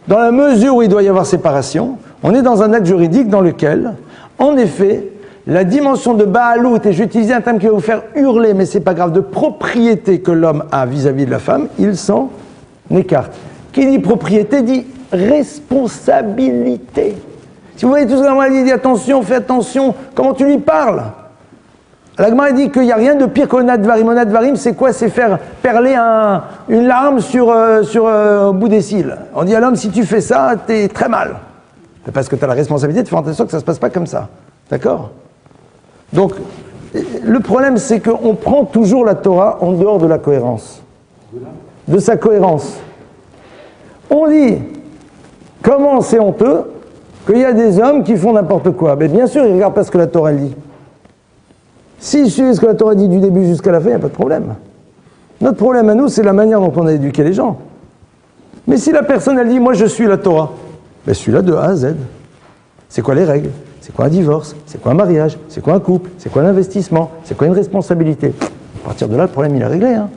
dans la mesure où il doit y avoir séparation, on est dans un acte juridique dans lequel, en effet, la dimension de Baalout, et j'ai utilisé un terme qui va vous faire hurler, mais c'est pas grave, de propriété que l'homme a vis-à-vis de la femme, il s'en écarte. Qui dit propriété dit responsabilité. Si vous voyez tout ce que dit attention, fais attention, comment tu lui parles. La Gemara dit qu'il n'y a rien de pire qu'Onadvarim. Onadvarim, c'est quoi? C'est faire perler une larme au bout des cils. On dit à l'homme, si tu fais ça, t'es très mal. Parce que tu as la responsabilité de faire attention que ça ne se passe pas comme ça. D'accord? Donc, le problème, c'est qu'on prend toujours la Torah en dehors de la cohérence. De sa cohérence. On dit, comment c'est honteux qu'il y a des hommes qui font n'importe quoi? Mais bien sûr, ils ne regardent pas ce que la Torah dit. S'ils suivent ce que la Torah dit du début jusqu'à la fin, il n'y a pas de problème. Notre problème à nous, c'est la manière dont on a éduqué les gens. Mais si la personne, elle dit, moi je suis la Torah, ben suis-la de A à Z. C'est quoi les règles? C'est quoi un divorce? C'est quoi un mariage? C'est quoi un couple? C'est quoi un investissement? C'est quoi une responsabilité? À partir de là, le problème, il est réglé. Hein.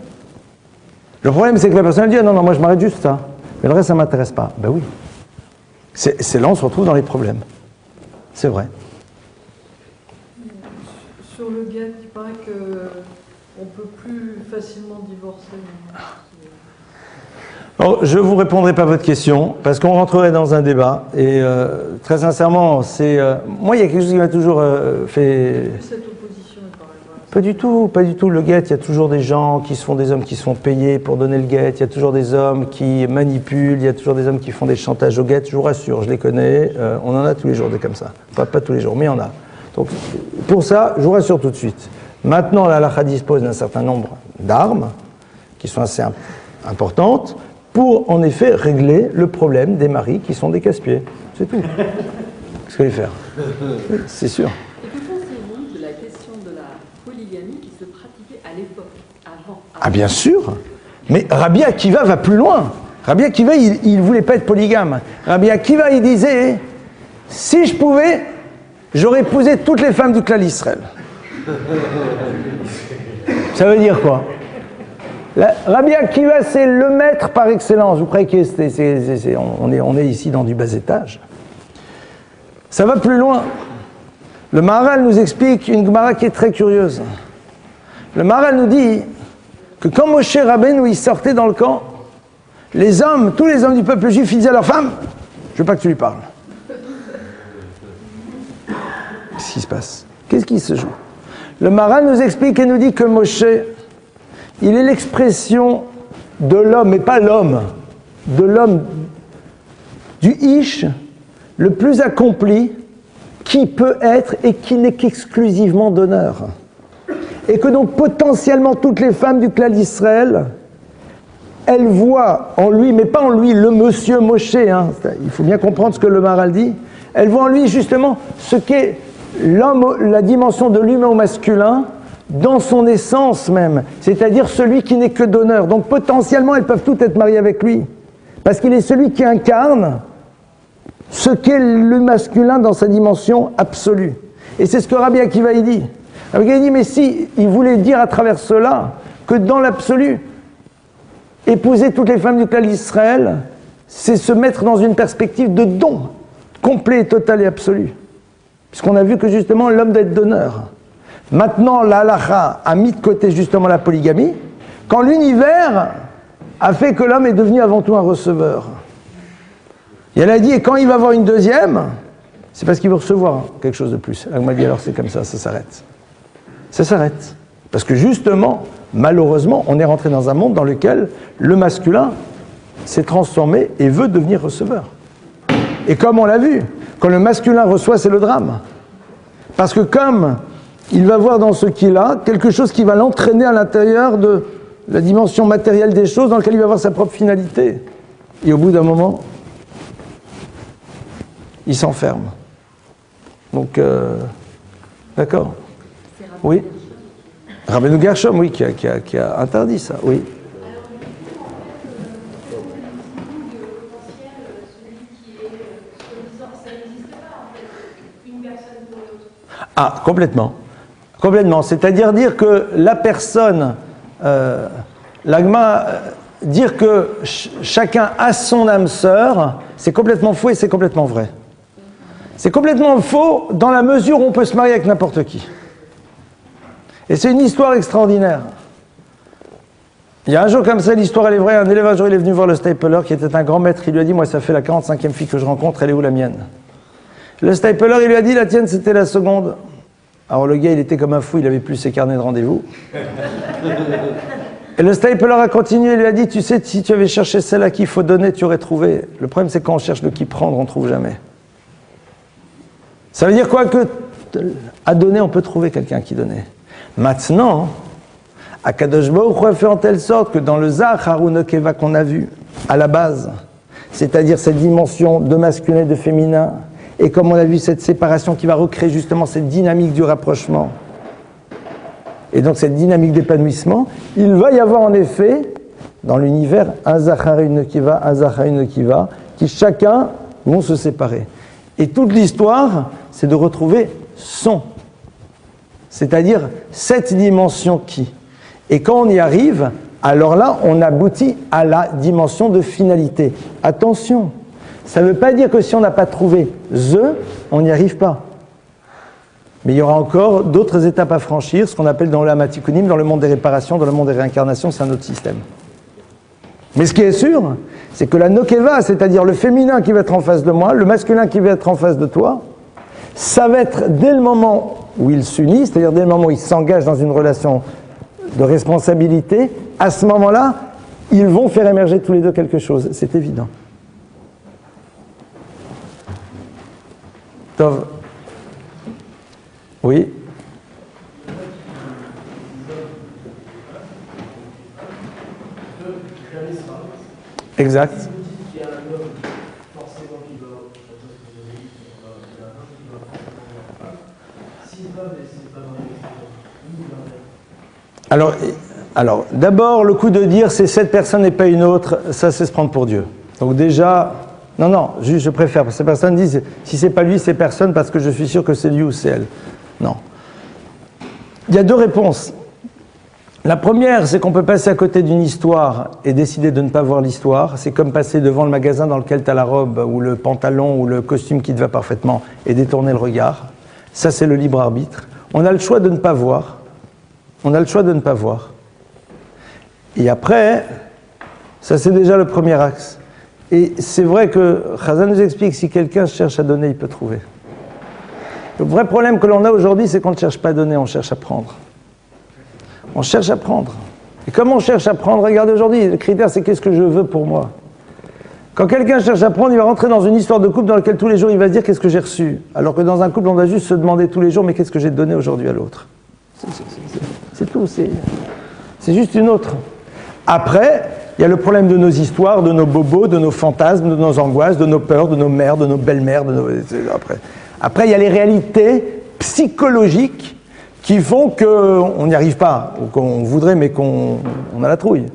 Le problème, c'est que la personne, elle dit, ah, non, moi je m'arrête juste ça. Mais le reste, ça ne m'intéresse pas. Ben oui. C'est là, on se retrouve dans les problèmes. C'est vrai. Sur le guet, il paraît qu'on ne peut plus facilement divorcer. Alors, je ne vous répondrai pas à votre question, parce qu'on rentrerait dans un débat, et très sincèrement, moi, il y a quelque chose qui m'a toujours fait... Cette opposition, par exemple. Pas du tout, pas du tout. Le guet, il y a toujours des gens qui se font des hommes qui se font payer pour donner le guet, il y a toujours des hommes qui manipulent, il y a toujours des hommes qui font des chantages au guet, je vous rassure, je les connais, on en a tous les jours des comme ça. Pas tous les jours, mais il y en a. Donc, pour ça, je vous rassure tout de suite. Maintenant, la halakha dispose d'un certain nombre d'armes, qui sont assez importantes, pour, en effet, régler le problème des maris qui sont des casse-pieds. C'est tout. Qu'est-ce qu'il faut faire? C'est sûr. Et que pensez-vous de la question de la polygamie qui se pratiquait à l'époque, avant? Ah bien sûr. Mais Rabbi Akiva va plus loin. Rabbi Akiva, il ne voulait pas être polygame. Rabbi Akiva, il disait, si je pouvais, j'aurais épousé toutes les femmes du clan d'Israël. Ça veut dire quoi? Rabbi Akiva, c'est le maître par excellence. Vous croyez qu'on est ici dans du bas étage? Ça va plus loin. Le Maharal nous explique une Gemara qui est très curieuse. Le Maharal nous dit que quand Moshe Rabbeinu il sortait dans le camp, les hommes, tous les hommes du peuple juif, ils disaient à leur femme, je veux pas que tu lui parles. Qu'est-ce qui se passe? Qu'est-ce qui se joue? Le Maharal nous explique et nous dit que Moshe, il est l'expression de l'homme, mais pas l'homme, de l'homme, du Ish, le plus accompli, qui peut être et qui n'est qu'exclusivement donneur. Et que donc potentiellement toutes les femmes du clan d'Israël, elles voient en lui, mais pas en lui le monsieur Moshe, hein, il faut bien comprendre ce que le Maharal dit, elles voient en lui justement ce qu'est l'homme, la dimension de l'humain au masculin, dans son essence même, c'est-à-dire celui qui n'est que donneur. Donc potentiellement, elles peuvent toutes être mariées avec lui, parce qu'il est celui qui incarne ce qu'est le masculin dans sa dimension absolue. Et c'est ce que Rabbi Akiva dit. Rabbi Akiva dit, mais si il voulait dire à travers cela que dans l'absolu, épouser toutes les femmes du clan d'Israël, c'est se mettre dans une perspective de don complet, total et absolu. Puisqu'on a vu que justement l'homme doit être donneur. Maintenant, la halakha a mis de côté justement la polygamie, quand l'univers a fait que l'homme est devenu avant tout un receveur. Et elle a dit, et quand il va avoir une deuxième, c'est parce qu'il veut recevoir quelque chose de plus. Elle m'a dit, alors c'est comme ça s'arrête. Ça s'arrête. Parce que justement, malheureusement, on est rentré dans un monde dans lequel le masculin s'est transformé et veut devenir receveur. Et comme on l'a vu, quand le masculin reçoit, c'est le drame. Parce que comme il va voir dans ce qu'il a quelque chose qui va l'entraîner à l'intérieur de la dimension matérielle des choses dans laquelle il va avoir sa propre finalité. Et au bout d'un moment, il s'enferme. Donc, d'accord. Oui. Rabbeinu Gershom, oui, qui a interdit ça, oui. Une Ah, complètement. Complètement. C'est-à-dire dire que la personne, l'agma, dire que chacun a son âme sœur, c'est complètement faux et c'est complètement vrai. C'est complètement faux dans la mesure où on peut se marier avec n'importe qui. Et c'est une histoire extraordinaire. Il y a un jour comme ça, l'histoire elle est vraie, un élève un jour il est venu voir le Stapler qui était un grand maître, il lui a dit, moi ça fait la 45e fille que je rencontre, elle est où la mienne? Le Stapler il lui a dit, la tienne c'était la seconde. Alors le gars il était comme un fou, il avait plus ses carnets de rendez-vous. Et le Stapler a continué, il lui a dit, tu sais, si tu avais cherché celle à qui il faut donner, tu aurais trouvé. Le problème c'est quand on cherche de qui prendre, on ne trouve jamais. Ça veut dire quoi? Que à donner, on peut trouver quelqu'un qui donnait. Maintenant, Akadosh Baruch Hu a fait en telle sorte que dans le Zachar ou Nokeva qu'on a vu, à la base, c'est-à-dire cette dimension de masculin et de féminin, et comme on a vu cette séparation qui va recréer justement cette dynamique du rapprochement, et donc cette dynamique d'épanouissement, il va y avoir en effet, dans l'univers, un Zachar et une Nokeva, un Zachar et une Nokeva, qui chacun vont se séparer. Et toute l'histoire, c'est de retrouver son, c'est-à-dire cette dimension qui. Et quand on y arrive, alors là, on aboutit à la dimension de finalité. Attention, ça ne veut pas dire que si on n'a pas trouvé the, on n'y arrive pas. Mais il y aura encore d'autres étapes à franchir, ce qu'on appelle dans l'Amatikunim, dans le monde des réparations, dans le monde des réincarnations, c'est un autre système. Mais ce qui est sûr, c'est que la Nokeva, c'est-à-dire le féminin qui va être en face de moi, le masculin qui va être en face de toi, ça va être dès le moment où ils s'unissent, c'est-à-dire dès le moment où ils s'engagent dans une relation de responsabilité, à ce moment-là, ils vont faire émerger tous les deux quelque chose. C'est évident. Tov. Oui. Exact. Alors d'abord, le coup de dire c'est cette personne et pas une autre, ça c'est se prendre pour Dieu. Donc déjà, non, juste je préfère, parce que ces personnes disent si c'est pas lui, c'est personne, parce que je suis sûr que c'est lui ou c'est elle. Non. Il y a deux réponses. La première, c'est qu'on peut passer à côté d'une histoire et décider de ne pas voir l'histoire. C'est comme passer devant le magasin dans lequel tu as la robe ou le pantalon ou le costume qui te va parfaitement et détourner le regard. Ça, c'est le libre arbitre. On a le choix de ne pas voir. On a le choix de ne pas voir. Et après, ça c'est déjà le premier axe. Et c'est vrai que Chazal nous explique si quelqu'un cherche à donner, il peut trouver. Le vrai problème que l'on a aujourd'hui, c'est qu'on ne cherche pas à donner, on cherche à prendre. On cherche à prendre. Et comme on cherche à prendre, regardez aujourd'hui, le critère c'est qu'est-ce que je veux pour moi. Quand quelqu'un cherche à prendre, il va rentrer dans une histoire de couple dans laquelle tous les jours il va se dire qu'est-ce que j'ai reçu. Alors que dans un couple, on doit juste se demander tous les jours mais qu'est-ce que j'ai donné aujourd'hui à l'autre. C'est tout, c'est juste une autre. Après, il y a le problème de nos histoires, de nos bobos, de nos fantasmes, de nos angoisses, de nos peurs, de nos mères, de nos belles-mères. Après, il y a les réalités psychologiques qui font qu'on n'y arrive pas, ou qu'on voudrait, mais qu'on a la trouille.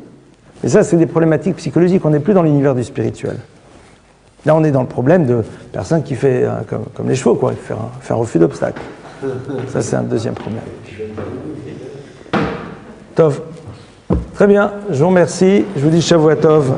Et ça, c'est des problématiques psychologiques. On n'est plus dans l'univers du spirituel. Là, on est dans le problème de personnes qui fait comme les chevaux, quoi, faire un refus d'obstacle. Ça, c'est un deuxième problème. Tov. Très bien, je vous remercie. Je vous dis Shavua Tov.